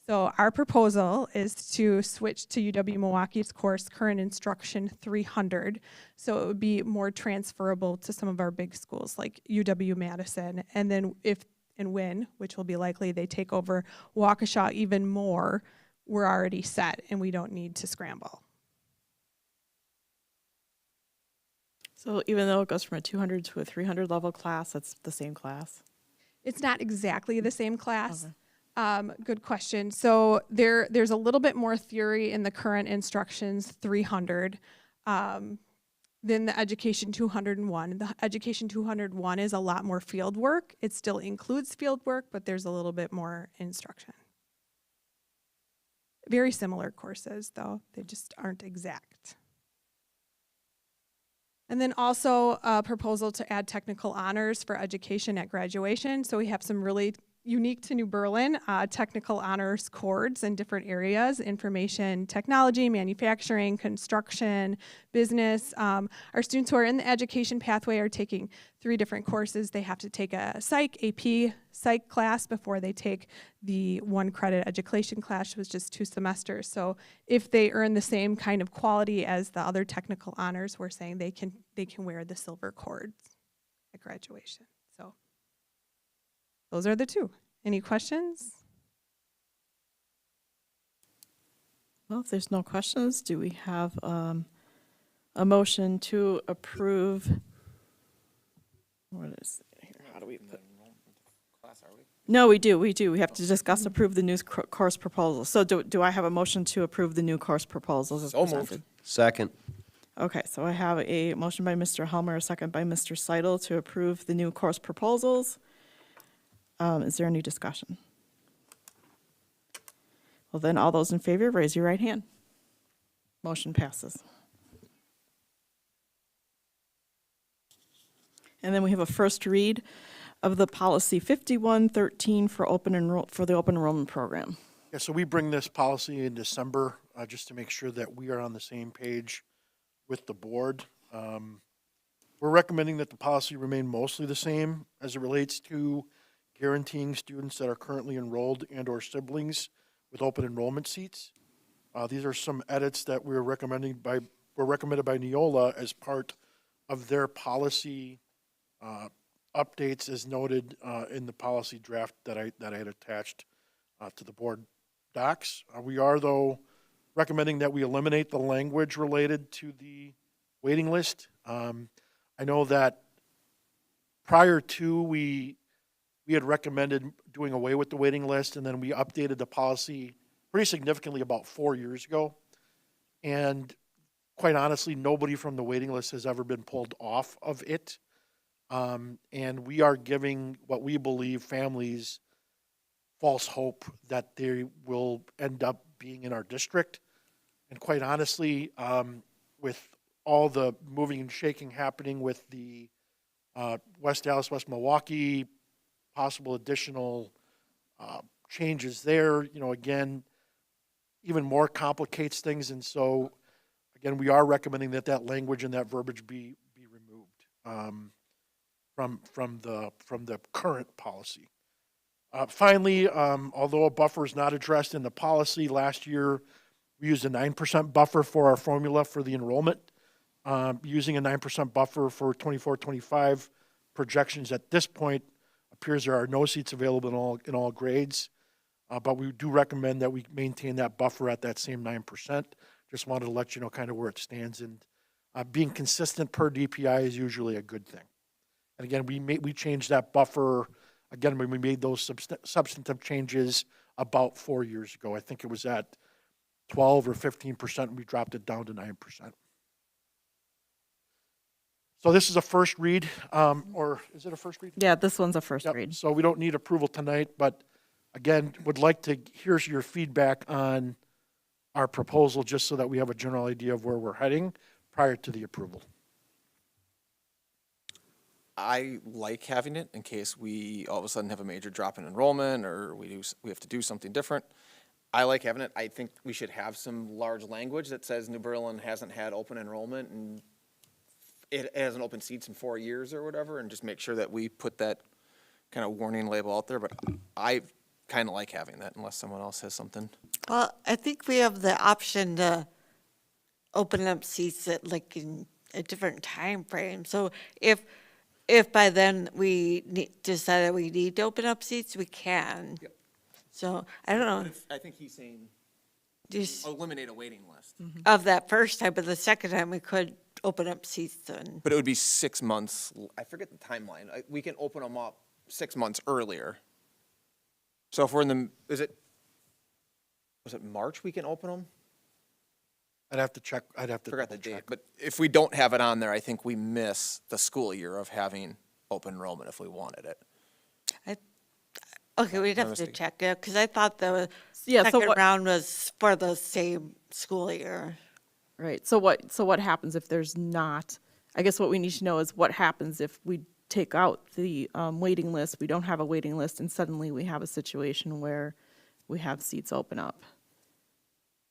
So our proposal is to switch to UW Milwaukee's course Current Instruction 300, so it would be more transferable to some of our big schools like UW-Madison, and then if and when, which will be likely, they take over Waukesha even more, we're already set and we don't need to scramble. So even though it goes from a 200 to a 300 level class, it's the same class? It's not exactly the same class. Good question. So there's a little bit more theory in the Current Instructions 300 than the Education 201. The Education 201 is a lot more field work. It still includes field work, but there's a little bit more instruction. Very similar courses, though. They just aren't exact. And then also a proposal to add technical honors for education at graduation. So we have some really unique to New Berlin technical honors chords in different areas: information technology, manufacturing, construction, business. Our students who are in the education pathway are taking 3 different courses. They have to take a AP psych class before they take the 1 credit education class, which is just 2 semesters. So if they earn the same kind of quality as the other technical honors, we're saying they can wear the silver cords at graduation. So those are the 2. Any questions? Well, if there's no questions, do we have a motion to approve? What is it here? How do we put? No, we do. We have to discuss, approve the new course proposals. So do I have a motion to approve the new course proposals as So moved. presented? Second. Okay, so I have a motion by Mr. Helmer, a second by Mr. Seidel to approve the new course proposals. Is there any discussion? Well, then, all those in favor, raise your right hand. Motion passes. And then we have a first read of the policy 5113 for the open enrollment program. Yeah, so we bring this policy in December, just to make sure that we are on the same page with the board. We're recommending that the policy remain mostly the same as it relates to guaranteeing students that are currently enrolled and/or siblings with open enrollment seats. These are some edits that were recommended by Neola as part of their policy updates, as noted in the policy draft that I had attached to the board docs. We are, though, recommending that we eliminate the language related to the waiting list. I know that prior to, we had recommended doing away with the waiting list, and then we updated the policy pretty significantly about 4 years ago. And quite honestly, nobody from the waiting list has ever been pulled off of it. And we are giving what we believe families false hope that they will end up being in our district. And quite honestly, with all the moving and shaking happening with the West Dallas, West Milwaukee, possible additional changes there, again, even more complicates things. And so, again, we are recommending that that language and that verbiage be removed from the current policy. Finally, although a buffer is not addressed in the policy, last year we used a 9% buffer for our formula for the enrollment. Using a 9% buffer for 24-25 projections at this point appears there are no seats available in all grades. But we do recommend that we maintain that buffer at that same 9%. Just wanted to let you know kind of where it stands, and being consistent per DPI is usually a good thing. And again, we changed that buffer, again, when we made those substantive changes about 4 years ago. I think it was at 12 or 15%, and we dropped it down to 9%. So this is a first read, or is it a first read? Yeah, this one's a first Yep. read. So we don't need approval tonight, but again, would like to hear your feedback on our proposal, just so that we have a general idea of where we're heading prior to the approval. I like having it in case we all of a sudden have a major drop in enrollment or we have to do something different. I like having it. I think we should have some large language that says New Berlin hasn't had open enrollment and it hasn't opened seats in 4 years or whatever, and just make sure that we put that kind of warning label out there. But I kind of like having that, unless someone else has something. Well, I think we have the option to open up seats at like in a different time frame. So if by then we decide that we need to open up seats, we can. Yep. So I don't know, I think he's saying just eliminate a waiting list. of that first time, but the second time we could open up seats then. But it would be 6 months. I forget the timeline. We can open them up 6 months earlier. So if we're in the, was it March we can open them? I'd have to check, I'd have to Forgot the double check. date. But if we don't have it on there, I think we miss the school year of having open enrollment if we wanted it. Okay, we'd have to mistake. check it, because I thought the Yeah, so second what, round was for the same school year. right, so what happens if there's not, I guess what we need to know is what happens if we take out the waiting list, we don't have a waiting list, and suddenly we have a situation where we have seats open up.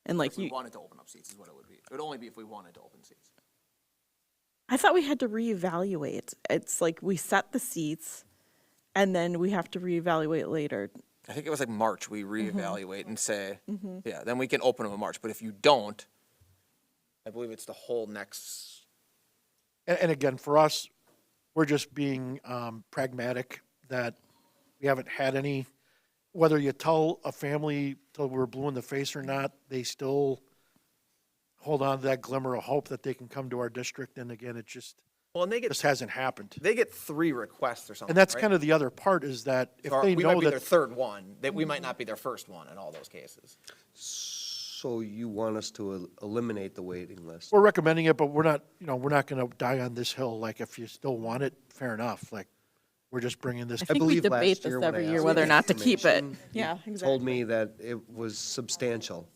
And like If we you, wanted to open up seats is what it would be. It would only be if we wanted to open seats. I thought we had to reevaluate. It's like we set the seats, and then we have to reevaluate later. I think it was like March, we reevaluate and say, yeah, then we can open them in March. But if you don't, I believe it's the whole next, And again, for us, we're just being pragmatic that we haven't had any, whether you tell a family till we're blue in the face or not, they still hold on to that glimmer of hope that they can come to our district. And again, it just well, and just hasn't happened. they get 3 requests or something, And that's right? kind of the other part, is that if Or they we might know be their that, third one, that we might not be their first one in all those cases. So you want us to eliminate the waiting list? we're recommending it, but we're not going to die on this hill. Like, if you still want it, fair enough. Like, we're just bringing this. I think we believe last debate year this when I every year, asked whether or for not to keep it. information, Yeah, you exactly. told me that it was substantial.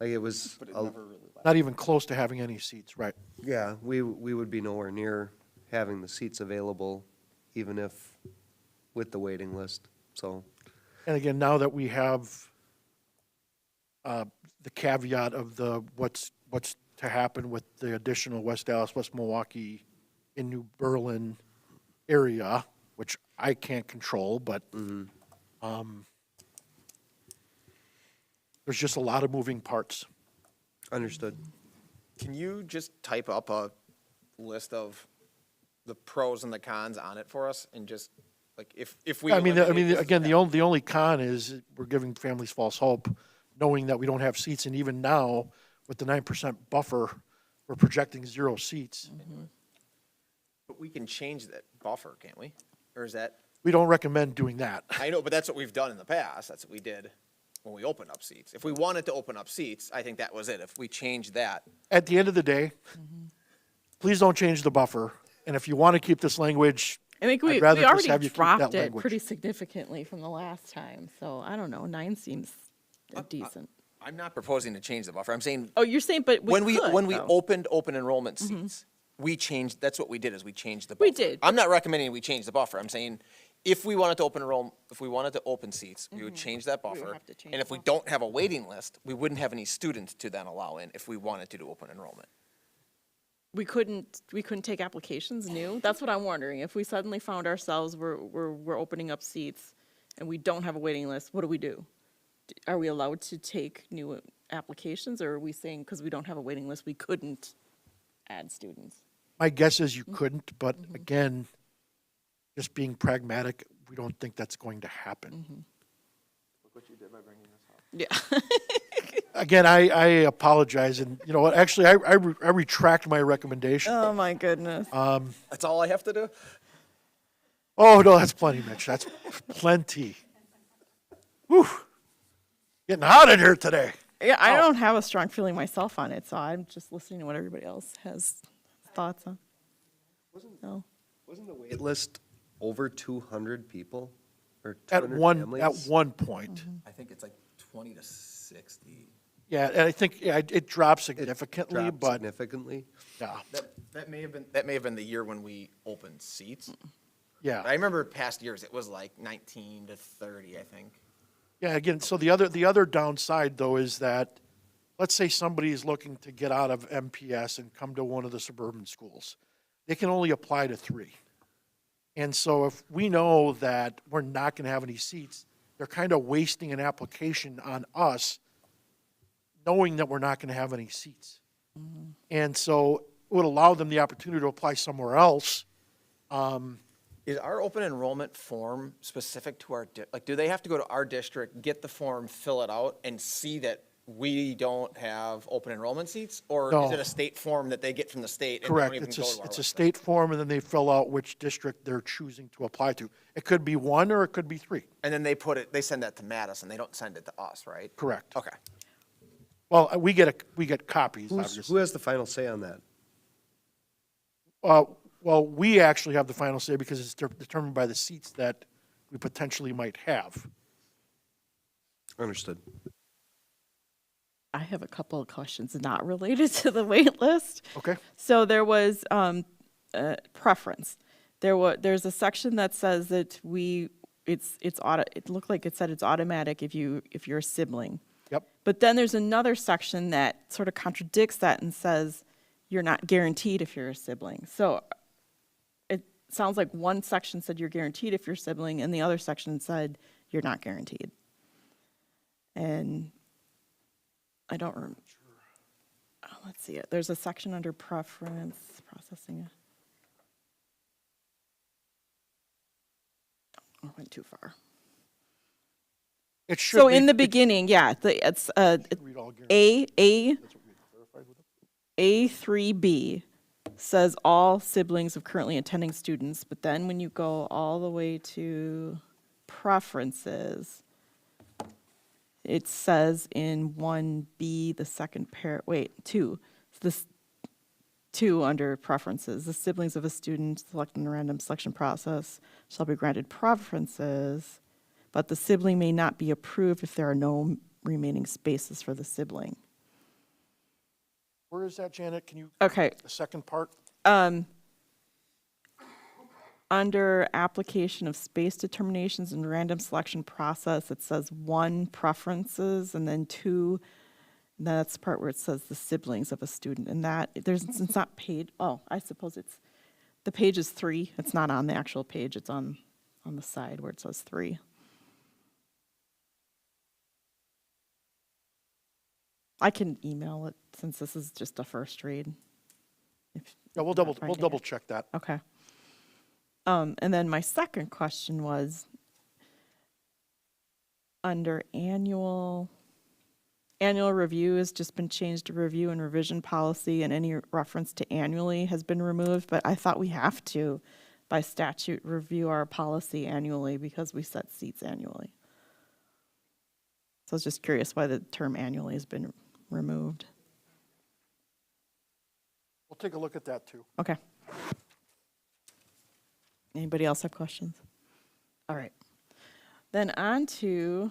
Like it was, Not even close to having any seats, right? yeah, we would be nowhere near having the seats available, even if with the waiting list, so. And again, now that we have the caveat of what's to happen with the additional West Dallas, West Milwaukee, in New Berlin area, which I can't control, but there's just a lot of moving parts. Understood. Can you just type up a list of the pros and the cons on it for us, and just, like, if we. I mean, eliminate this, again, the only con is we're giving families false hope, knowing that we don't have seats, and even now, with the 9% buffer, we're projecting 0 seats. But we can change that buffer, can't we? Or is that, We don't recommend doing that. I know, but that's what we've done in the past. That's what we did when we opened up seats. If we wanted to open up seats, I think that was it. If we changed that, At the end of the day, please don't change the buffer. And if you want to keep this language, I think I'd we rather just already have you keep that dropped it language. pretty significantly from the last time, so I don't know, 9 seems decent. I'm not proposing to change the buffer. I'm saying Oh, you're saying, but we when we could, opened though. open enrollment seats, we changed, that's what we did, is we changed the buffer. We did. I'm not recommending we change the buffer. I'm saying if we wanted to open seats, we would change that would buffer. have to change And if the we don't have a waiting list, we wouldn't have any students to then allow in if we wanted to do open enrollment. We couldn't take applications new? That's what I'm wondering. If we suddenly found ourselves, we're opening up seats, and we don't have a waiting list, what do we do? Are we allowed to take new applications, or are we saying because we don't have a waiting list, we couldn't add students? My guess is you couldn't, but again, just being pragmatic, we don't think that's going to happen. Look what you did by bringing this up. Yeah. Again, I apologize, and you know what, actually, I retract my recommendation. Oh, my goodness. That's all I have to do? Oh, no, that's plenty, Mitch, that's plenty. Whew, getting hot in here today. Yeah, I don't have a strong feeling myself on it, so I'm just listening to what everybody else has thoughts on. No. Wasn't the wait list over 200 people? Or At 200 one, families? at one point. I think it's like 20 to 60. Yeah, and I think, yeah, it dropped It significantly, dropped but, significantly. yeah, That may have been the year when we opened seats. I yeah. remember past years, it was like 19 to 30, I think. Yeah, again, so the other downside, though, is that, let's say somebody is looking to get out of MPS and come to one of the suburban schools. They can only apply to 3. And so if we know that we're not going to have any seats, they're kind of wasting an application on us, knowing that we're not going to have any seats. And so it would allow them the opportunity to apply somewhere else. Is our open enrollment form specific to our, like, do they have to go to our district, get the form, fill it out, and see that we don't have open enrollment seats? Or No. is it a state form that they get from the state and Correct. don't even It's go to our it's a website? state form, and then they fill out which district they're choosing to apply to. It could be 1 or it could be 3. And then they send that to Madison, they don't send it to us, right? Correct. Okay. Well, we get copies, Who obviously. has the final say on that? Well, we actually have the final say because it's determined by the seats that we potentially might have. Understood. I have a couple of questions not related to the wait list. Okay? So there was preference. There's a section that says that it looked like it said it's automatic if you're a sibling. Yep. But then there's another section that sort of contradicts that and says you're not guaranteed if you're a sibling. So it sounds like one section said you're guaranteed if you're a sibling, and the other section said you're not guaranteed. And I don't remember. Oh, let's see it. There's a section under preference processing. Oh, I went too far. It should So be- in the beginning, yeah, it's read all guaranteed. A3B says all siblings of currently attending students, but then when you go all the way to preferences, it says in 1B, the second two, this 2 under preferences, the siblings of a student selected in a random selection process shall be granted preferences, but the sibling may not be approved if there are no remaining spaces for the sibling. Where is that, Janet? Can you, Okay, the second part? under application of space determinations and random selection process, it says 1 preferences and then 2, and that's the part where it says the siblings of a student. And that, it's not paid, I suppose the page is 3. It's not on the actual page, it's on the side where it says 3. I can email it since this is just a first read. Yeah, we'll double check that. Okay. And then my second question was, under annual review has just been changed to review and revision policy, and any reference to annually has been removed, but I thought we have to, by statute, review our policy annually because we set seats annually. So I was just curious why the term annually has been removed. We'll take a look at that, too. Okay. Anybody else have questions? All right. Then on to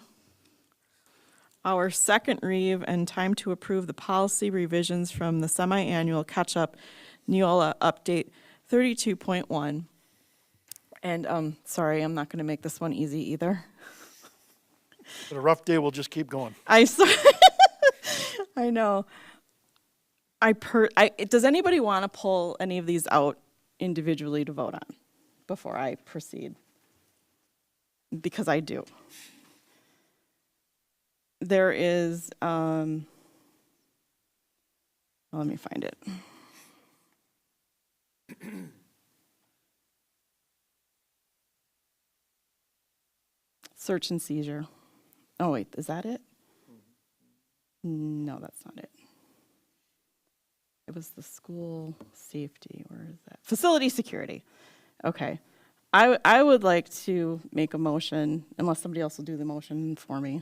our second read and time to approve the policy revisions from the semi-annual catch-up Neola update 32.1. And sorry, I'm not going to make this one easy either. But a rough day, we'll just keep going. I know. Does anybody want to pull any of these out individually to vote on before I proceed? because I do. There is, let me find it. Search and seizure. Oh, wait, is that it? No, that's not it. It was the school safety, where is that? Facility security. Okay. I would like to make a motion, unless somebody else will do the motion for me.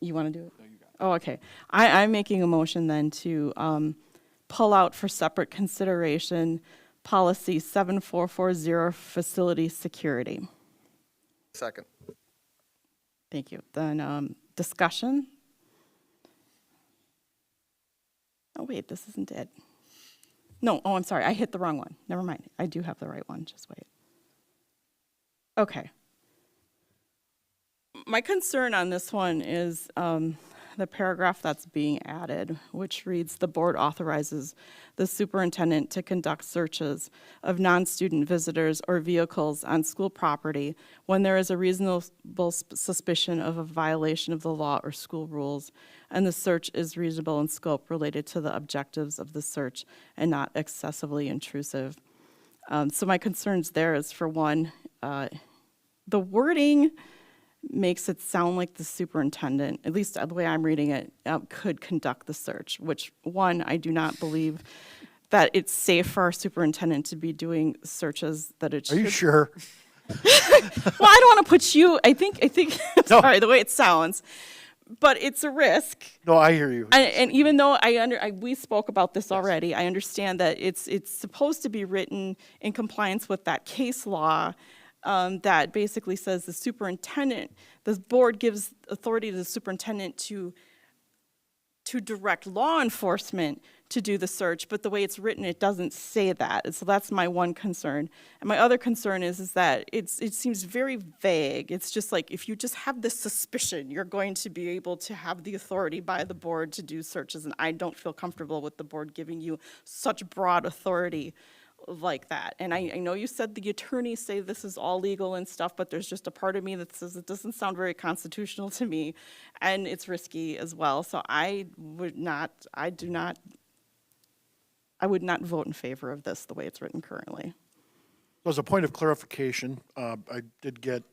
You want to do it? No, you got it. Oh, okay. I'm making a motion then to pull out for separate consideration policy 7440, facility security. Second. Thank you. Then discussion. Oh, wait, this isn't it. No, oh, I'm sorry. I hit the wrong one. Never mind. I do have the right one. Just wait. Okay. My concern on this one is the paragraph that's being added, which reads, "The board authorizes the superintendent to conduct searches of non-student visitors or vehicles on school property when there is a reasonable suspicion of a violation of the law or school rules, and the search is reasonable in scope related to the objectives of the search and not excessively intrusive." So my concerns there is, for one, the wording makes it sound like the superintendent, at least the way I'm reading it, could conduct the search, which, one, I do not believe that it's safe for our superintendent to be doing searches that it should. Are you sure? Well, I don't want to put you, I think, No. sorry, the way it sounds, but it's a risk. No, I hear you. And even though we spoke about this already, I understand that it's supposed to be written in compliance with that case law that basically says the superintendent, the board gives authority to the superintendent to direct law enforcement to do the search, but the way it's written, it doesn't say that. And so that's my one concern. And my other concern is that it seems very vague. It's just like, if you just have this suspicion, you're going to be able to have the authority by the board to do searches, and I don't feel comfortable with the board giving you such broad authority like that. And I know you said the attorneys say this is all legal and stuff, but there's just a part of me that says it doesn't sound very constitutional to me, and it's risky as well. So I would not vote in favor of this the way it's written currently. So as a point of clarification, I did get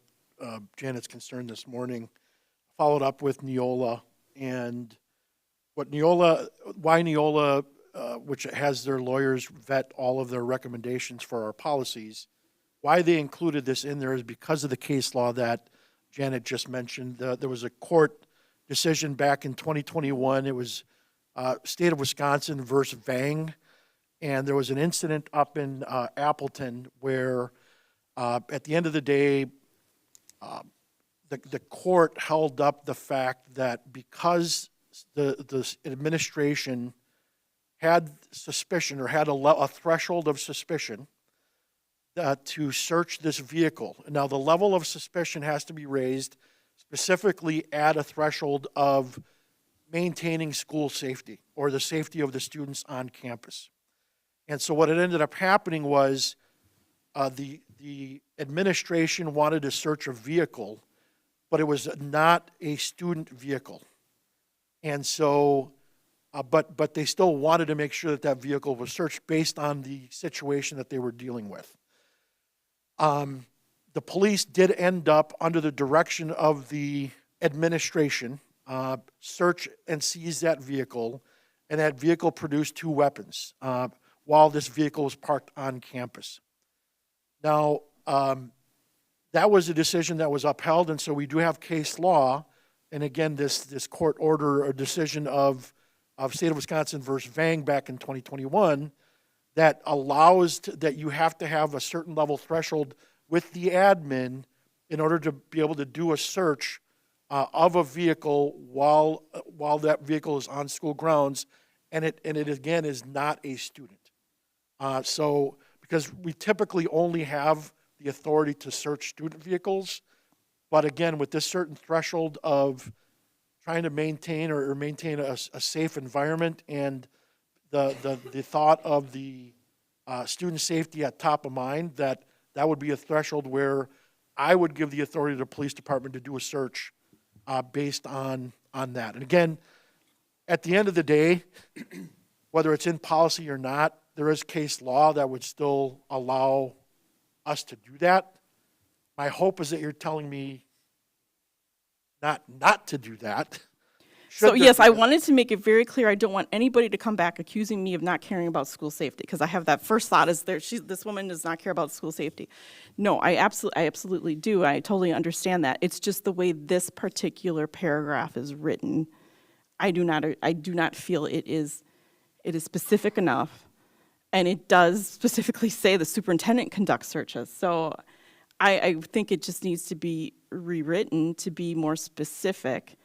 Janet's concern this morning, followed up with Neola, and why Neola, which has their lawyers vet all of their recommendations for our policies, why they included this in there is because of the case law that Janet just mentioned. There was a court decision back in 2021. It was State of Wisconsin versus Vang, and there was an incident up in Appleton where at the end of the day, the court held up the fact that because the administration had suspicion or had a threshold of suspicion to search this vehicle. Now, the level of suspicion has to be raised specifically at a threshold of maintaining school safety or the safety of the students on campus. And so what it ended up happening was the administration wanted to search a vehicle, but it was not a student vehicle. And so but they still wanted to make sure that that vehicle was searched based on the situation that they were dealing with. The police did end up, under the direction of the administration, search and seize that vehicle, and that vehicle produced 2 weapons while this vehicle was parked on campus. Now, that was a decision that was upheld, and so we do have case law, and again, this court order or decision of State of Wisconsin versus Vang back in 2021 that allows that you have to have a certain level threshold with the admin in order to be able to do a search of a vehicle while that vehicle is on school grounds, and it again is not a student. So because we typically only have the authority to search student vehicles, but again with this certain threshold of trying to maintain a safe environment and the thought of the student safety at top of mind, that would be a threshold where I would give the authority to the police department to do a search based on that. And again, at the end of the day, whether it's in policy or not, there is case law that would still allow us to do that. My hope is that you're telling me not to do that. So Should there yes, be I that- wanted to make it very clear, I don't want anybody to come back accusing me of not caring about school safety, because I have that first thought is this woman does not care about school safety. No, I absolutely do. I totally understand that. It's just the way this particular paragraph is written. I do not feel it is specific enough, and it does specifically say the superintendent conducts searches. So I think it just needs to be rewritten to be more specific,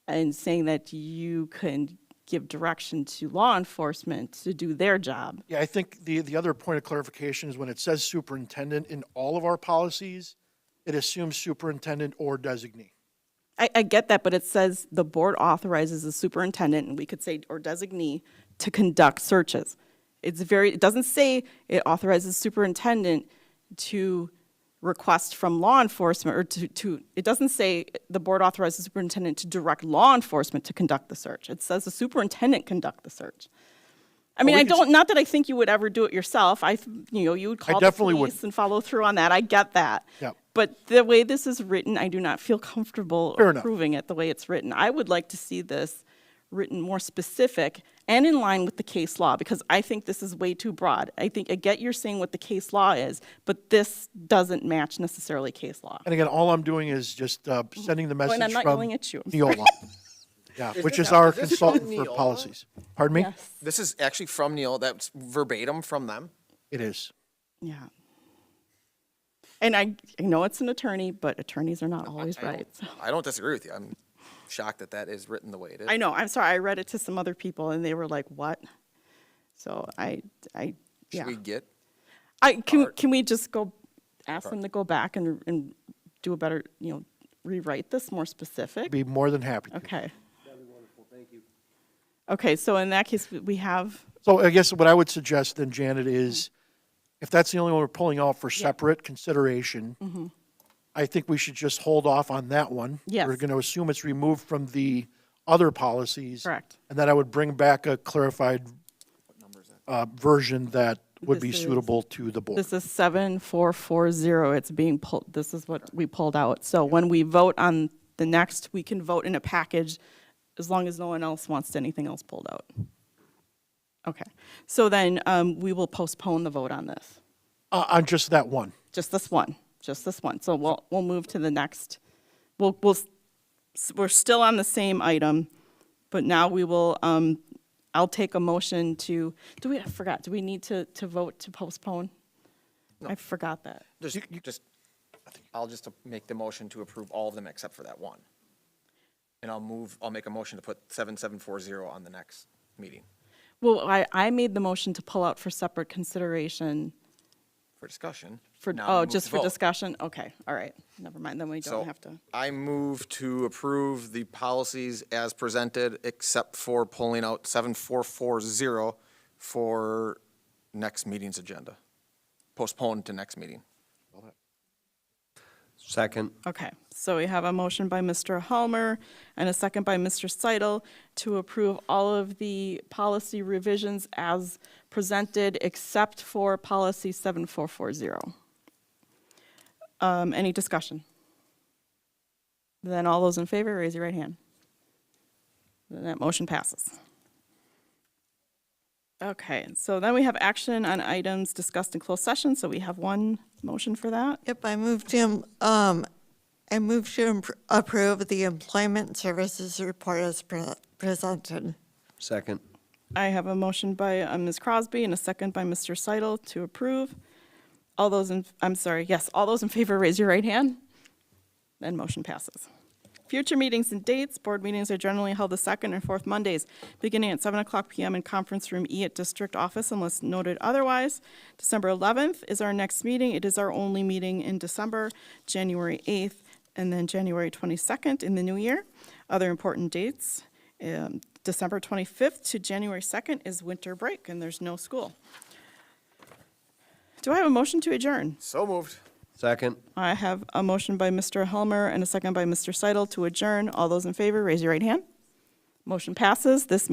and saying that you can give direction to law enforcement to do their job. Yeah, I think the other point of clarification is when it says superintendent in all of our policies, it assumes superintendent or designee. I get that, but it says the board authorizes the superintendent, and we could say, or designee, to conduct searches. It doesn't say it authorizes superintendent to request from law enforcement, or it doesn't say the board authorizes the superintendent to direct law enforcement to conduct the search. It says the superintendent conduct the search. I mean, not that I think you would ever do it yourself. You would call the definitely police wouldn't. and follow through on that. I get that. Yep. But the way this is written, I do not feel comfortable Fair enough. approving it the way it's written. I would like to see this written more specific and in line with the case law, because I think this is way too broad. I get you're saying what the case law is, but this doesn't match necessarily case law. And again, all I'm doing is just sending the message and I'm not from yelling at you. Neola. Yeah, which this- is our is this consultant from for Neola? policies. Pardon me? Yes, This is actually from Neil, that's verbatim from them. It is. yeah. And I know it's an attorney, but attorneys are not always right. so. I don't disagree with you. I'm shocked that that is written the way it is. I know, I'm sorry, I read it to some other people and they were like, what? So Should yeah. we get, Can we just ask them to go back and do a better, rewrite this more specific? Be more than happy to. Okay. Okay, so in that case, we have, So I guess what I would suggest then, Janet, is if that's the only one we're pulling out for separate consideration, I think we should just hold off on that one. Yes. We're going to assume it's removed from the other policies. correct. And then I would bring back a clarified version that would be This is- suitable to the board. This is 7440, it's being pulled, this is what we pulled out. So when we vote on the next, we can vote in a package as long as no one else wants anything else pulled out. Okay, so then we will postpone the vote on this, On just that one. just this one. So we'll move to the next. We're still on the same item, but now we will, I'll take a motion to, do we need to vote to postpone? I forgot that. I'll just make the motion to approve all of them except for that one. And I'll make a motion to put 7740 on the next meeting Well, I made the motion to pull out for separate consideration for discussion. for, Now we move just to for vote. discussion? Okay, all right, never mind, then we So don't have to. I move to approve the policies as presented, except for pulling out 7440 for next meeting's agenda. Postpone to next meeting. Second. Okay, so we have a motion by Mr. Halmer and a second by Mr. Seidel to approve all of the policy revisions as presented except for policy 7440. Any discussion? Then all those in favor, raise your right hand. Then that motion passes. Okay, so then we have action on items discussed in closed session, so we have one motion for that. Yep, I move to approve the employment services report as presented. Second. I have a motion by Ms. Crosby and a second by Mr. Seidel to approve. All those in favor, raise your right hand. Then motion passes. Future meetings and dates. Board meetings are generally held the second and fourth Mondays, beginning at 7:00 p.m. in Conference Room E at District Office unless noted otherwise. December 11th is our next meeting. It is our only meeting in December, January 8th, and then January 22nd in the new year. Other important dates, December 25th to January 2nd is winter break, and there's no school. Do I have a motion to adjourn? So moved. Second. I have a motion by Mr. Helmer and a second by Mr. Seidel to adjourn. All those in favor, raise your right hand. Motion passes. This meeting